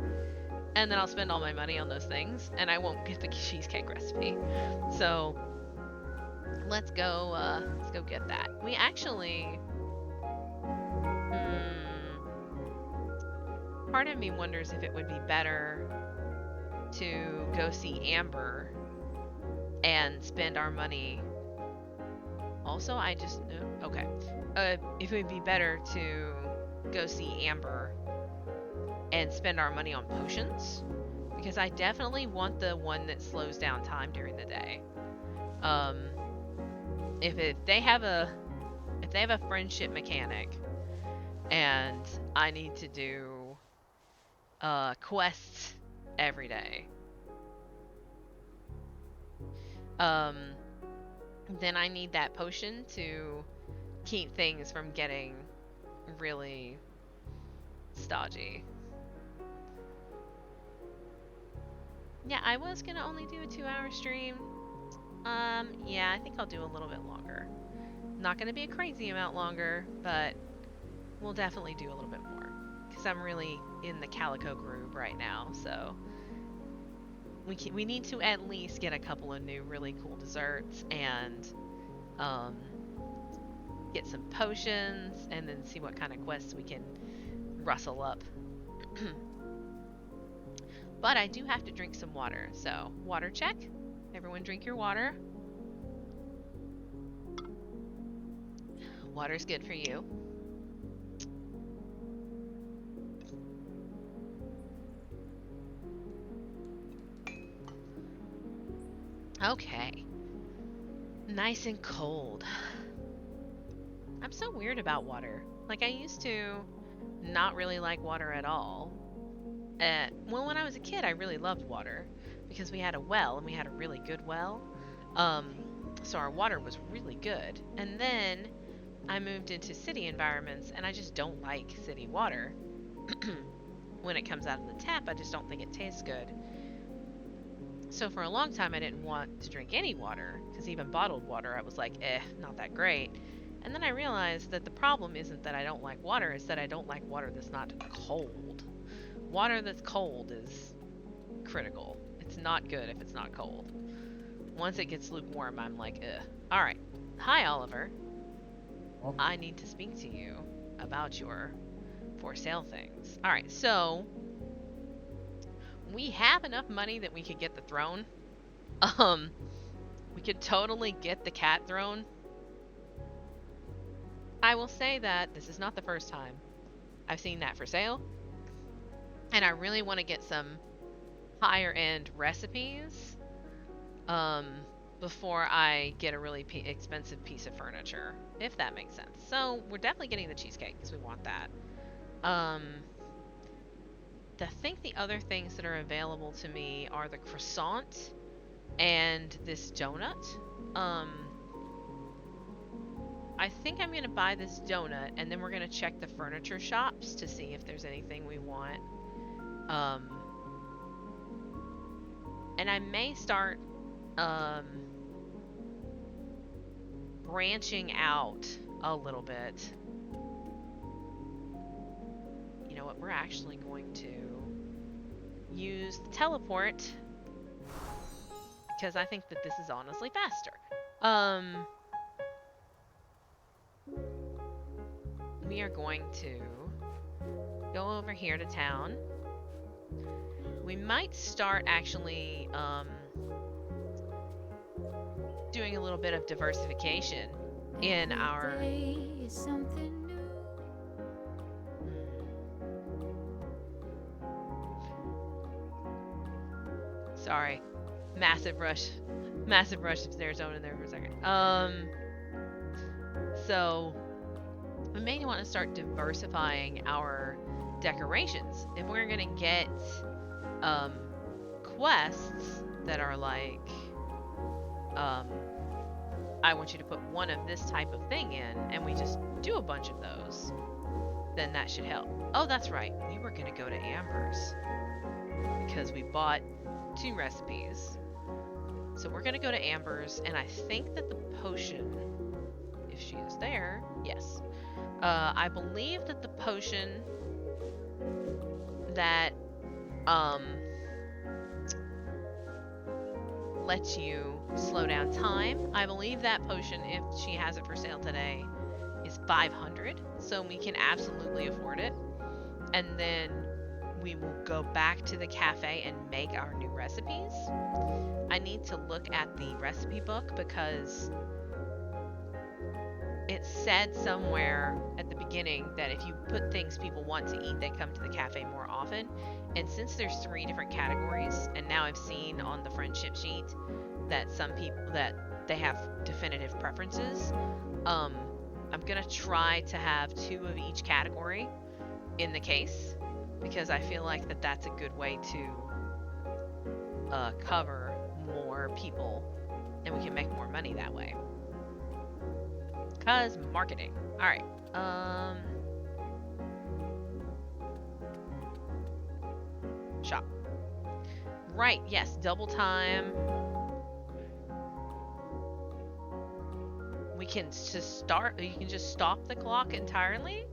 and then I'll spend all my money on those things, and I won't get the cheesecake recipe. So let's go get that. We actually. Part of me wonders if it would be better to go see Amber and spend our money. Also, okay. If it would be better to go see Amber and spend our money on potions, because I definitely want the one that slows down time during the day. If they have a friendship mechanic, and I need to do quests every day, then I need that potion to keep things from getting really stodgy. Yeah, I was gonna only do a 2-hour stream. Yeah, I think I'll do a little bit longer. Not gonna be a crazy amount longer, but we'll definitely do a little bit more. Because I'm really in the Calico groove right now, so we need to at least get a couple of new really cool desserts and get some potions and then see what kind of quests we can rustle up. But I do have to drink some water, so water check. Everyone drink your water. Water's good for you. Okay. Nice and cold. I'm so weird about water. Like, I used to not really like water at all. Well, when I was a kid, I really loved water because we had a well and we had a really good well. Um, so our water was really good. And then I moved into city environments and I just don't like city water. When it comes out of the tap, I just don't think it tastes good. So for a long time, I didn't want to drink any water because even bottled water, I was like, not that great. And then I realized that the problem isn't that I don't like water, it's that I don't like water that's not cold. Water that's cold is critical. It's not good if it's not cold. Once it gets lukewarm, I'm like, ugh. Alright. Hi, Oliver. I need to speak to you about your for sale things. Alright, so we have enough money that we could get the throne. We could totally get the cat throne. I will say that this is not the first time I've seen that for sale. And I really want to get some higher end recipes before I get a really expensive piece of furniture, if that makes sense. So we're definitely getting the cheesecake because we want that. I think the other things that are available to me are the croissant and this donut. I think I'm going to buy this donut and then we're going to check the furniture shops to see if there's anything we want. And I may start branching out a little bit. You know what? We're actually going to use the teleport because I think that this is honestly faster. We are going to go over here to town. We might start actually doing a little bit of diversification in our... Sorry. Massive rush of serotonin there for a second. So we may want to start diversifying our decorations. If we're gonna get quests that are like I want you to put one of this type of thing in, and we just do a bunch of those, then that should help. Oh, that's right. We were gonna go to Amber's because we bought 2 recipes. So we're gonna go to Amber's, and I think that the potion, if she is there, yes. I believe that the potion that lets you slow down time, I believe that potion, if she has it for sale today, is 500, so we can absolutely afford it. And then we will go back to the cafe and make our new recipes. I need to look at the recipe book because it said somewhere at the beginning that if you put things people want to eat, they come to the cafe more often. And since there's 3 different categories, and now I've seen on the friendship sheet that some people that they have definitive preferences, I'm gonna try to have 2 of each category in the case because I feel like that's a good way to cover more people and we can make more money that way. Cause marketing. Alright. Shop. Right, yes, double time. We can just start, you can just stop the clock entirely.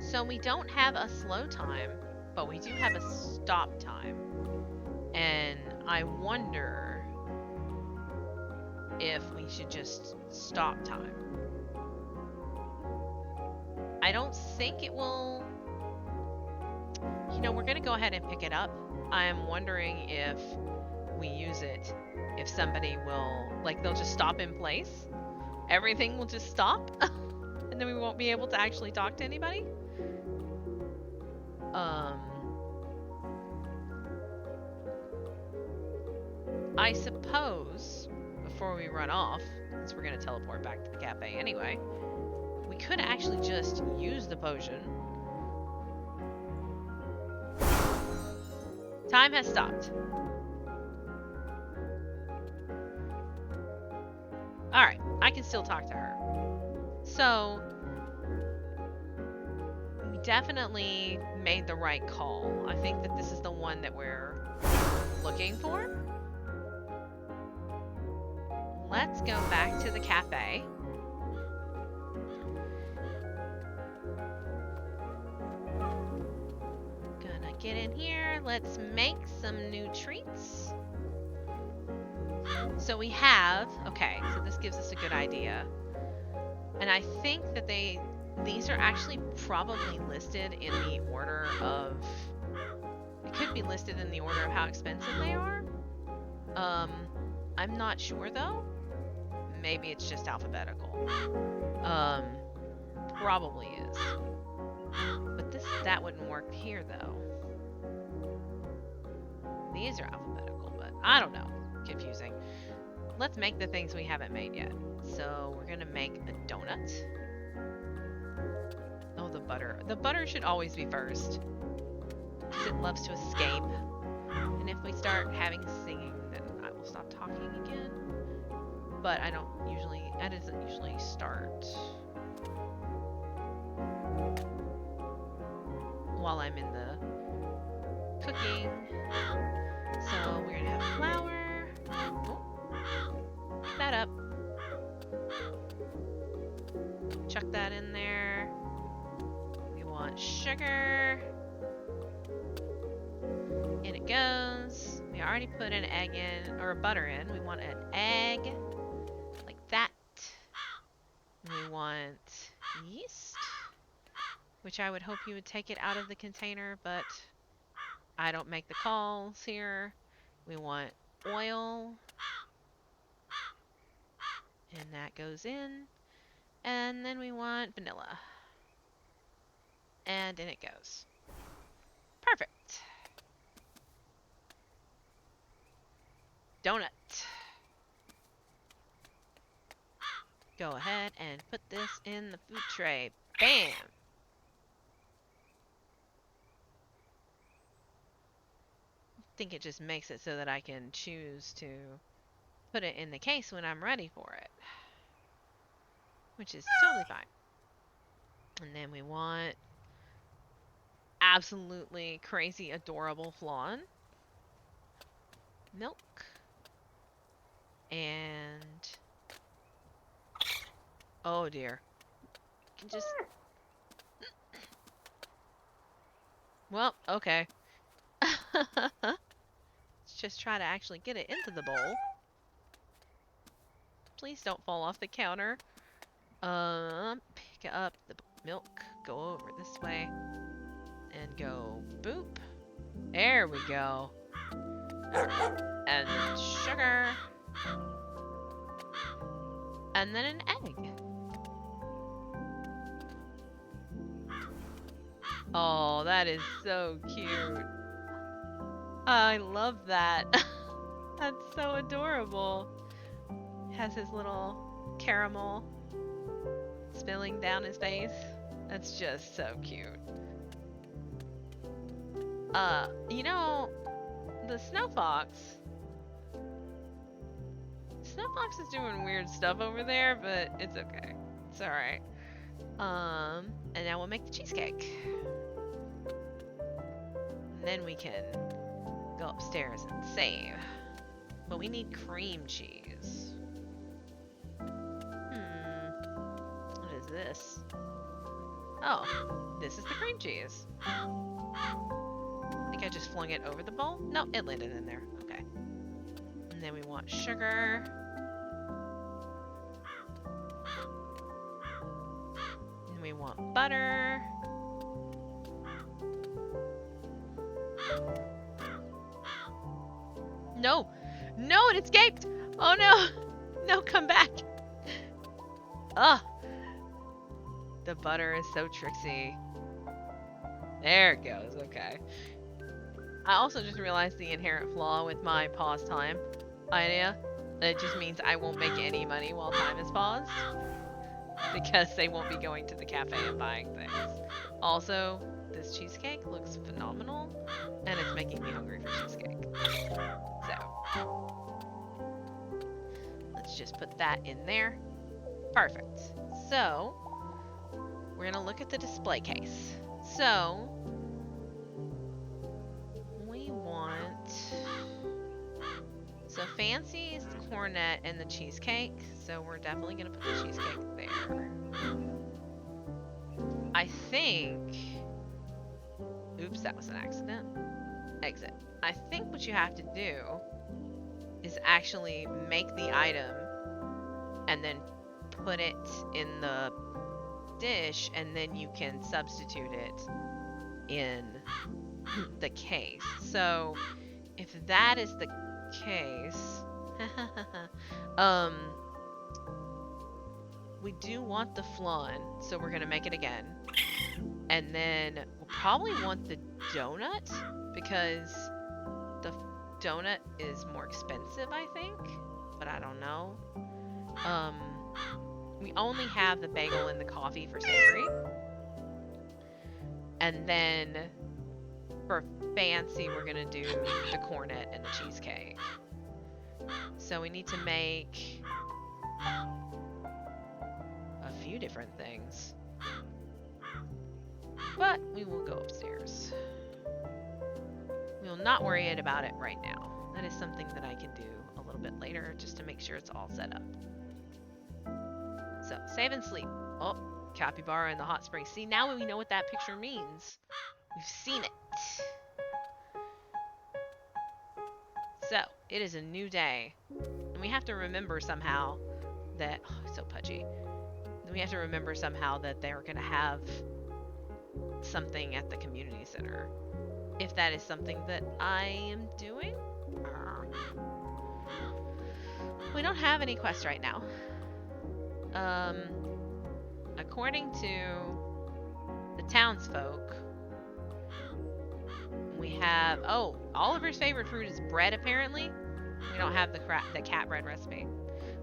So we don't have a slow time, but we do have a stop time. And I wonder if we should just stop time. I don't think it will... You know, we're going to go ahead and pick it up. I'm wondering if we use it, if somebody will... Like, they'll just stop in place. Everything will just stop. And then we won't be able to actually talk to anybody. I suppose, before we run off, since we're gonna teleport back to the cafe anyway, we could actually just use the potion. Time has stopped. Alright, I can still talk to her. So, we definitely made the right call. I think that this is the one that we're looking for. Let's go back to the cafe. Gonna get in here. Let's make some new treats. So we have, okay, so this gives us a good idea. And I think that these are actually probably listed in the order of, it could be listed in the order of how expensive they are. I'm not sure though. Maybe it's just alphabetical. Probably is. But that wouldn't work here though. These are alphabetical, but I don't know. Confusing. Let's make the things we haven't made yet. So we're gonna make a donut. Oh, the butter. The butter should always be first, because it loves to escape. And if we start having singing, then I will stop talking again. But that doesn't usually start while I'm in the cooking. So we're gonna have flour. Oh, pick that up. Chuck that in there. We want sugar. In it goes. We already put an egg in, or butter in. We want an egg, like that. We want yeast, which I would hope you would take it out of the container, but I don't make the calls here. We want oil, and that goes in. And then we want vanilla, and in it goes. Perfect. Donut. Go ahead and put this in the food tray. Bam! I think it just makes it so that I can choose to put it in the case when I'm ready for it, which is totally fine. And then we want absolutely crazy adorable flan, milk, and oh dear, you can just, well, okay. Let's just try to actually get it into the bowl. Please don't fall off the counter. Pick up the milk, go over this way, and go boop. There we go. Alright. And sugar. And then an egg. Oh, that is so cute. I love that. That's so adorable. Has his little caramel spilling down his face. That's just so cute. You know, the Snow Fox is doing weird stuff over there, but it's okay. It's alright. And now we'll make the cheesecake. And then we can go upstairs and save. But we need cream cheese. What is this? Oh, this is the cream cheese. I think I just flung it over the bowl. No, it landed in there. Okay. And then we want sugar. And we want butter. No! No, it escaped! Oh no! No, come back! Ugh! The butter is so tricksy. There it goes, okay. I also just realized the inherent flaw with my pause time idea. It just means I won't make any money while time is paused because they won't be going to the cafe and buying things. Also, this cheesecake looks phenomenal and it's making me hungry for cheesecake. So, let's just put that in there. Perfect. So, we're going to look at the display case. So, we want... So, fancy is the cornet and the cheesecake. So, we're definitely going to put the cheesecake there. I think... Oops, that was an accident. Exit. I think what you have to do is actually make the item and then put it in the dish, and then you can substitute it in the case. So if that is the case, we do want the flan, so we're gonna make it again. And then we'll probably want the donut because the donut is more expensive, I think, but I don't know. We only have the bagel and the coffee for savory. And then for fancy, we're gonna do the cornet and the cheesecake. So we need to make a few different things. But we will go upstairs. We will not worry about it right now. That is something that I can do a little bit later just to make sure it's all set up. So, save and sleep. Oh, capybara in the hot spring. See, now we know what that picture means. We've seen it. So, it is a new day. And we have to remember somehow that... Oh, it's so pudgy. We have to remember somehow that they're going to have something at the community center. If that is something that I am doing. We don't have any quests right now. According to the townsfolk, we have... Oh, Oliver's favorite fruit is bread, apparently. We don't have the cat bread recipe.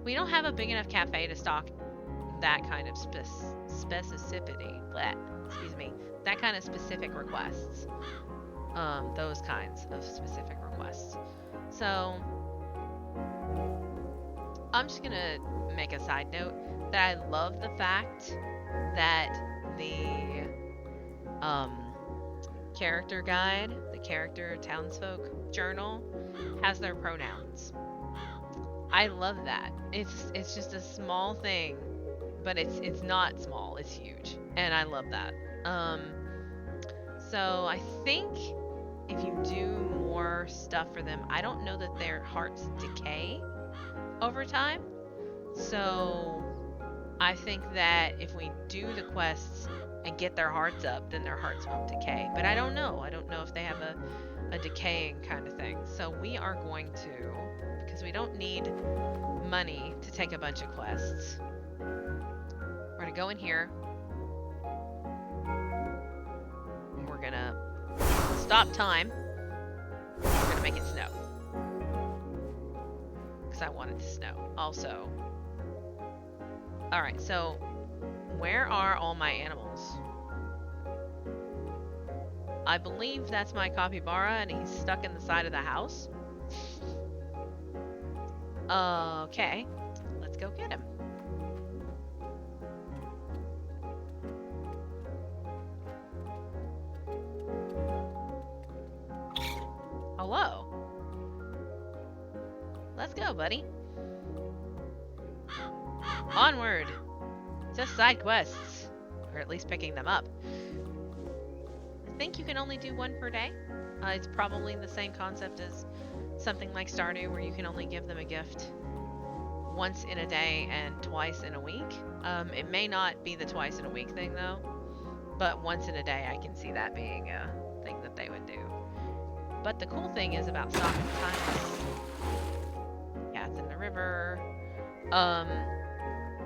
We don't have a big enough cafe to stock that kind of specificity. Excuse me. That kind of specific requests. Those kinds of specific requests. So, I'm just gonna make a side note that I love the fact that the character guide, the character townsfolk journal, has their pronouns. I love that. It's just a small thing, but it's not small. It's huge, and I love that. So I think if you do more stuff for them, I don't know that their hearts decay over time. So I think that if we do the quests and get their hearts up, then their hearts won't decay. But I don't know. I don't know if they have a decaying kind of thing. So we are going to, because we don't need money to take a bunch of quests, we're going to go in here. And we're going to stop time. We're going to make it snow. Because I want it to snow. Also. Alright, so where are all my animals? I believe that's my capybara and he's stuck in the side of the house. Okay, let's go get him. Hello. Let's go, buddy. Onward! Just side quests. Or at least picking them up. I think you can only do one per day. It's probably the same concept as something like Stardew, where you can only give them a gift once in a day and twice in a week. It may not be the twice in a week thing, though. But once in a day, I can see that being a thing that they would do. But the cool thing is about stopping time. Cats in the river.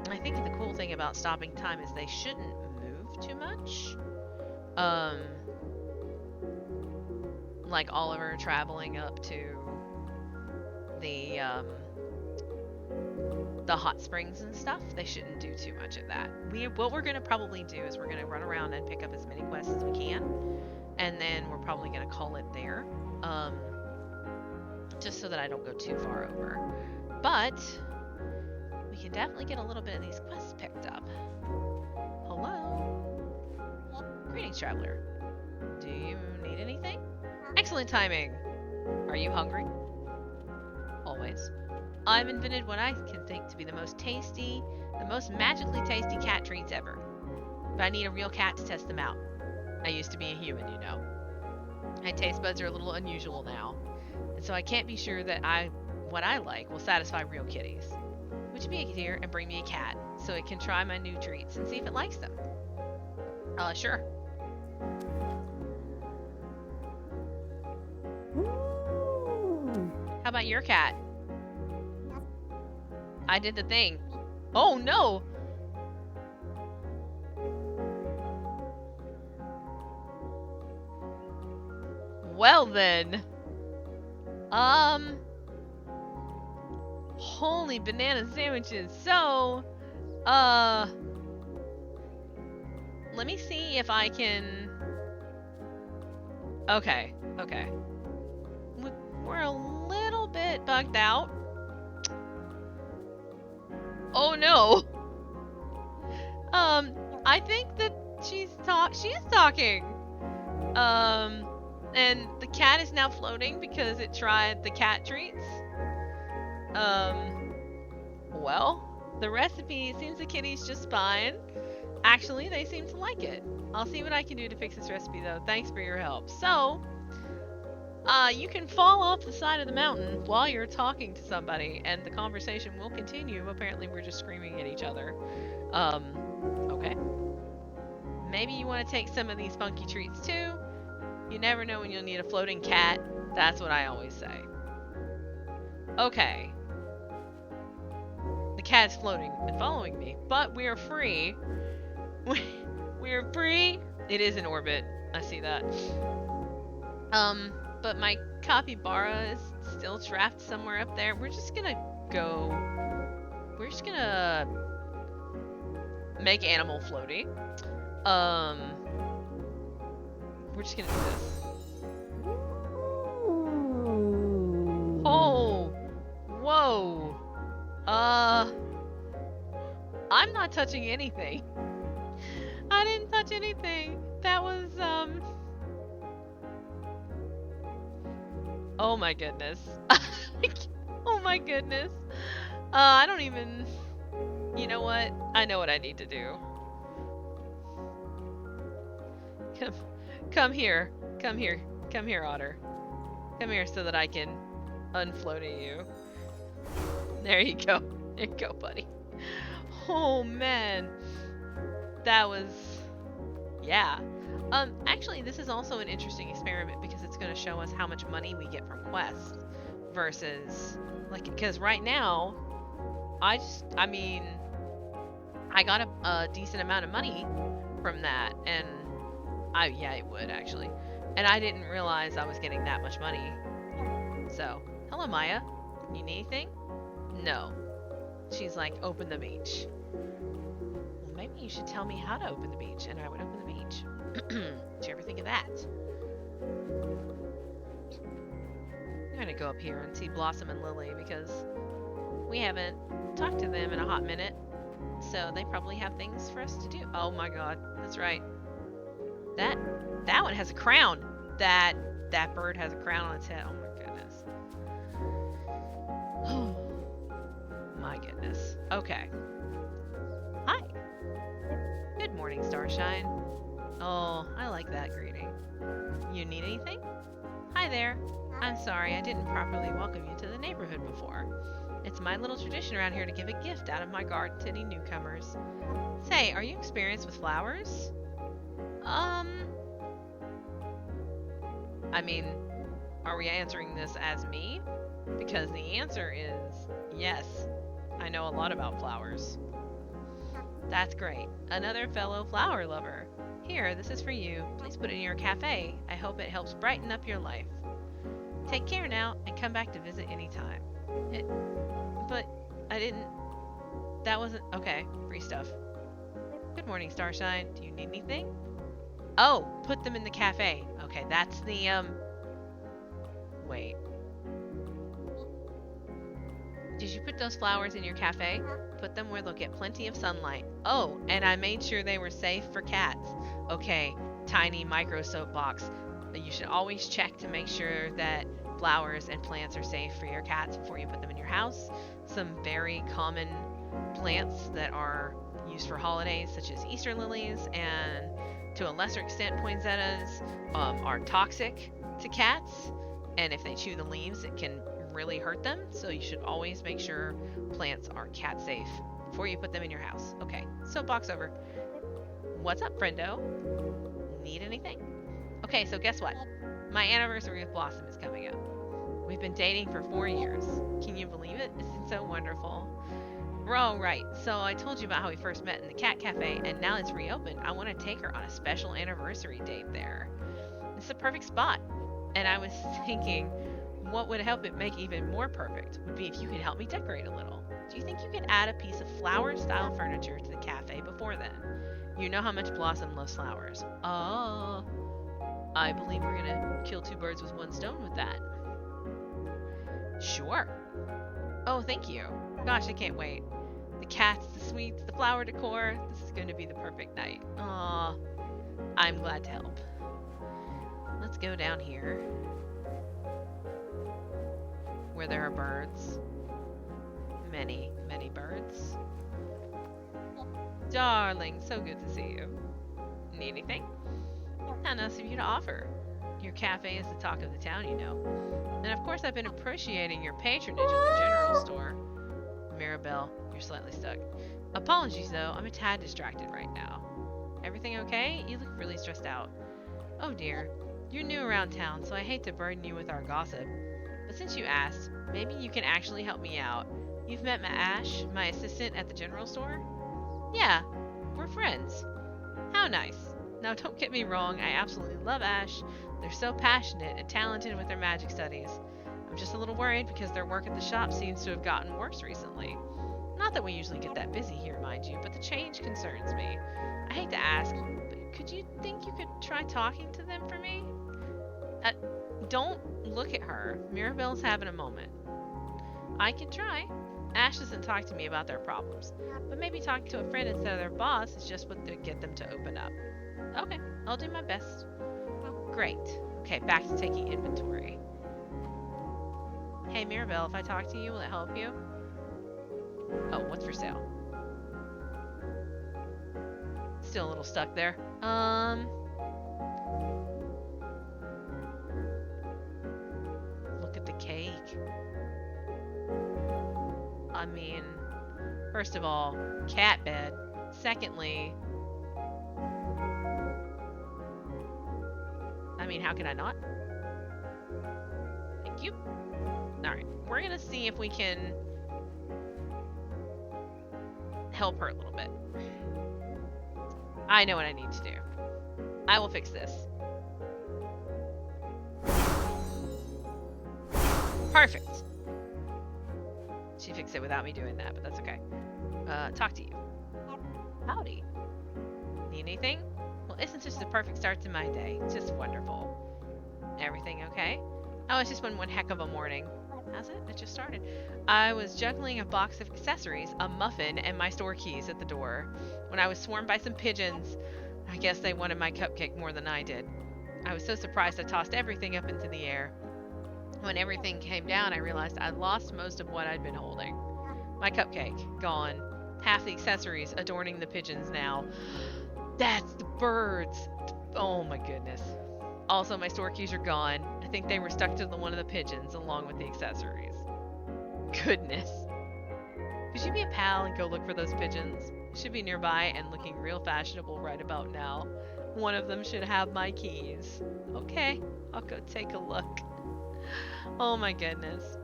I think the cool thing about stopping time is they shouldn't move too much. Like Oliver traveling up to the the hot springs and stuff, they shouldn't do too much of that. What we're gonna probably do is we're gonna run around and pick up as many quests as we can, and then we're probably gonna call it there, just so that I don't go too far over. But we can definitely get a little bit of these quests picked up. Hello? Greetings, traveler. Do you need anything? Excellent timing. Are you hungry? Always. I've invented what I can think to be the most magically tasty cat treats ever. But I need a real cat to test them out. I used to be a human, you know. My taste buds are a little unusual now, and so I can't be sure that what I like will satisfy real kitties. Would you be here and bring me a cat so it can try my new treats and see if it likes them? Sure. How about your cat? I did the thing. Oh no! Well then. Holy banana sandwiches. So, let me see if I can... Okay. We're a little bit bugged out. Oh no! I think that she is talking. And the cat is now floating because it tried the cat treats. Well, the recipe seems the kitty's just fine. Actually, they seem to like it. I'll see what I can do to fix this recipe though. Thanks for your help. So, you can fall off the side of the mountain while you're talking to somebody, and the conversation will continue. Apparently, we're just screaming at each other. Okay. Maybe you want to take some of these funky treats too. You never know when you'll need a floating cat. That's what I always say. Okay. The cat is floating and following me, but we are free. We are free. It is in orbit. I see that. But my capybara is still trapped somewhere up there. We're just gonna make animal floaty. We're just gonna do this. Oh! Whoa! I'm not touching anything. I didn't touch anything. That was, oh my goodness. Oh my goodness. I don't even... You know what? I know what I need to do. Come here. Come here, Otter. Come here so that I can unfloat you. There you go. There you go, buddy. Oh, man. That was... Yeah. Actually, this is also an interesting experiment because it's going to show us how much money we get from quests versus... Like, because right now, I got a decent amount of money from that, and... Yeah, it would, actually. And I didn't realize I was getting that much money. So, hello, Maya. You need anything? No. She's like, open the beach. Well, maybe you should tell me how to open the beach, and I would open the beach. Did you ever think of that? I'm gonna go up here and see Blossom and Lily, because we haven't talked to them in a hot minute. So, they probably have things for us to do. Oh my god, that's right. That one has a crown. That bird has a crown on its head. Oh my goodness. Oh my goodness. Okay. Hi. Good morning, Starshine. Oh, I like that greeting. You need anything? Hi there. I'm sorry I didn't properly welcome you to the neighborhood before. It's my little tradition around here to give a gift out of my garden to any newcomers. Say, are you experienced with flowers? I mean, are we answering this as me? Because the answer is yes. I know a lot about flowers. That's great. Another fellow flower lover. Here, this is for you. Please put it in your cafe. I hope it helps brighten up your life. Take care now, and come back to visit anytime. But I didn't... That wasn't... Okay, free stuff. Good morning, Starshine. Do you need anything? Oh, put them in the cafe. Okay, that's the, Wait. Did you put those flowers in your cafe? Put them where they'll get plenty of sunlight. Oh, and I made sure they were safe for cats. Okay, tiny micro soapbox. You should always check to make sure that flowers and plants are safe for your cats before you put them in your house. Some very common plants that are used for holidays, such as Easter lilies and to a lesser extent poinsettias, are toxic to cats. And if they chew the leaves, it can really hurt them. So you should always make sure plants are cat safe before you put them in your house. Okay, soapbox over. What's up, friendo? Need anything? Okay, so guess what? My anniversary with Blossom is coming up. We've been dating for 4 years. Can you believe it? Isn't it so wonderful? Oh, right. So I told you about how we first met in the cat cafe, and now it's reopened. I want to take her on a special anniversary date there. It's the perfect spot. And I was thinking, what would help it make even more perfect would be if you could help me decorate a little. Do you think you could add a piece of flower-style furniture to the cafe before then? You know how much Blossom loves flowers. Oh, I believe we're gonna kill 2 birds with 1 stone with that. Sure. Oh, thank you. Gosh, I can't wait. The cats, the sweets, the flower decor. This is going to be the perfect night. Aw, I'm glad to help. Let's go down here where there are birds. Many, many birds. Darling, so good to see you. Need anything? Not enough of you to offer. Your cafe is the talk of the town, you know. And of course I've been appreciating your patronage at the general store. Mirabelle, you're slightly stuck. Apologies though, I'm a tad distracted right now. Everything okay? You look really stressed out. Oh dear. You're new around town, so I hate to burden you with our gossip. But since you asked, maybe you can actually help me out. You've met Ash, my assistant at the general store? Yeah, we're friends. How nice. Now don't get me wrong, I absolutely love Ash. They're so passionate and talented with their magic studies. I'm just a little worried because their work at the shop seems to have gotten worse recently. Not that we usually get that busy here, mind you, but the change concerns me. I hate to ask, but could you think you could try talking to them for me? Don't look at her. Mirabelle's having a moment. I can try. Ash doesn't talk to me about their problems, but maybe talking to a friend instead of their boss is just what would get them to open up. Okay, I'll do my best. Great. Okay, back to taking inventory. Hey Mirabelle, if I talk to you, will it help you? Oh, what's for sale? Still a little stuck there. Look at the cake. I mean, first of all, cat bed. Secondly, I mean, how can I not? Thank you. Alright, we're gonna see if we can help her a little bit. I know what I need to do. I will fix this. Perfect. She fixed it without me doing that, but that's okay. Talk to you. Howdy. Need anything? Well, isn't this the perfect start to my day? It's just wonderful. Everything okay? Oh, it's just been one heck of a morning. Has it? It just started. I was juggling a box of accessories, a muffin, and my store keys at the door when I was swarmed by some pigeons. I guess they wanted my cupcake more than I did. I was so surprised I tossed everything up into the air. When everything came down, I realized I'd lost most of what I'd been holding. My cupcake, gone. Half the accessories adorning the pigeons now. That's the birds! Oh my goodness. Also, my store keys are gone. I think they were stuck to one of the pigeons along with the accessories. Goodness. Could you be a pal and go look for those pigeons? Should be nearby and looking real fashionable right about now. One of them should have my keys. Okay, I'll go take a look. Oh my goodness.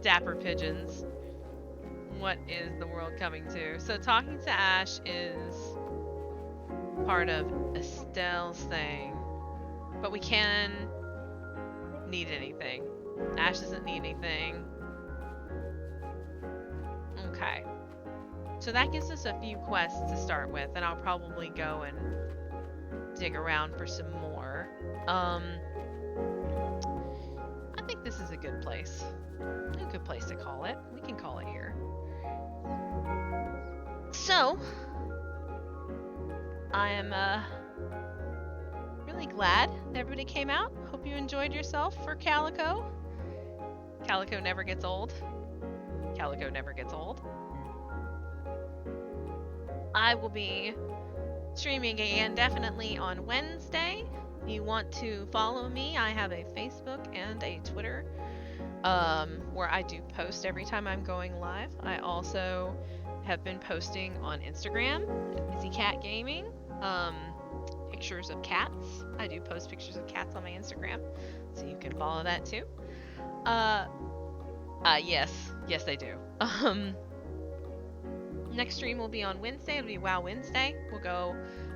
Dapper pigeons. What is the world coming to? So talking to Ash is part of Estelle's thing. But we can need anything. Ash doesn't need anything. Okay. Okay. So that gives us a few quests to start with, and I'll probably go and dig around for some more. I think this is a good place. A good place to call it. We can call it here. So, I am really glad that everybody came out. Hope you enjoyed yourself for Calico. Calico never gets old. Calico never gets old. I will be streaming again definitely on Wednesday. If you want to follow me, I have a Facebook and a Twitter where I do post every time I'm going live. I also have been posting on Instagram, Busy Cat Gaming, pictures of cats. I do post pictures of cats on my Instagram, so you can follow that too. Yes, I do. Next stream will be on Wednesday. It'll be WoW Wednesday. We'll go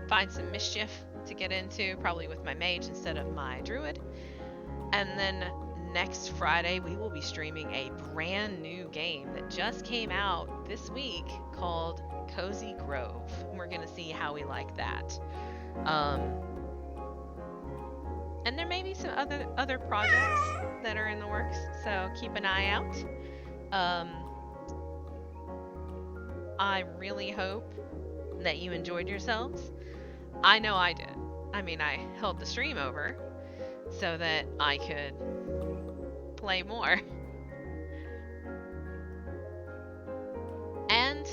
find some mischief to get into, probably with my mage instead of my druid. And then next Friday, we will be streaming a brand new game that just came out this week called Cozy Grove. And we're gonna see how we like that. And there may be some other projects that are in the works, so keep an eye out. I really hope that you enjoyed yourselves. I know I did. I mean, I held the stream over so that I could play more. And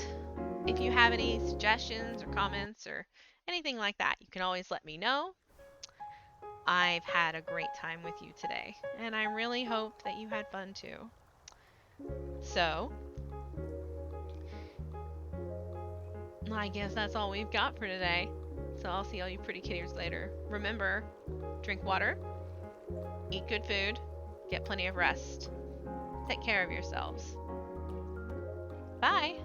if you have any suggestions or comments or anything like that, you can always let me know. I've had a great time with you today, and I really hope that you had fun too. So, I guess that's all we've got for today. So I'll see all you pretty kitties later. Remember, drink water, eat good food, get plenty of rest. Take care of yourselves. Bye!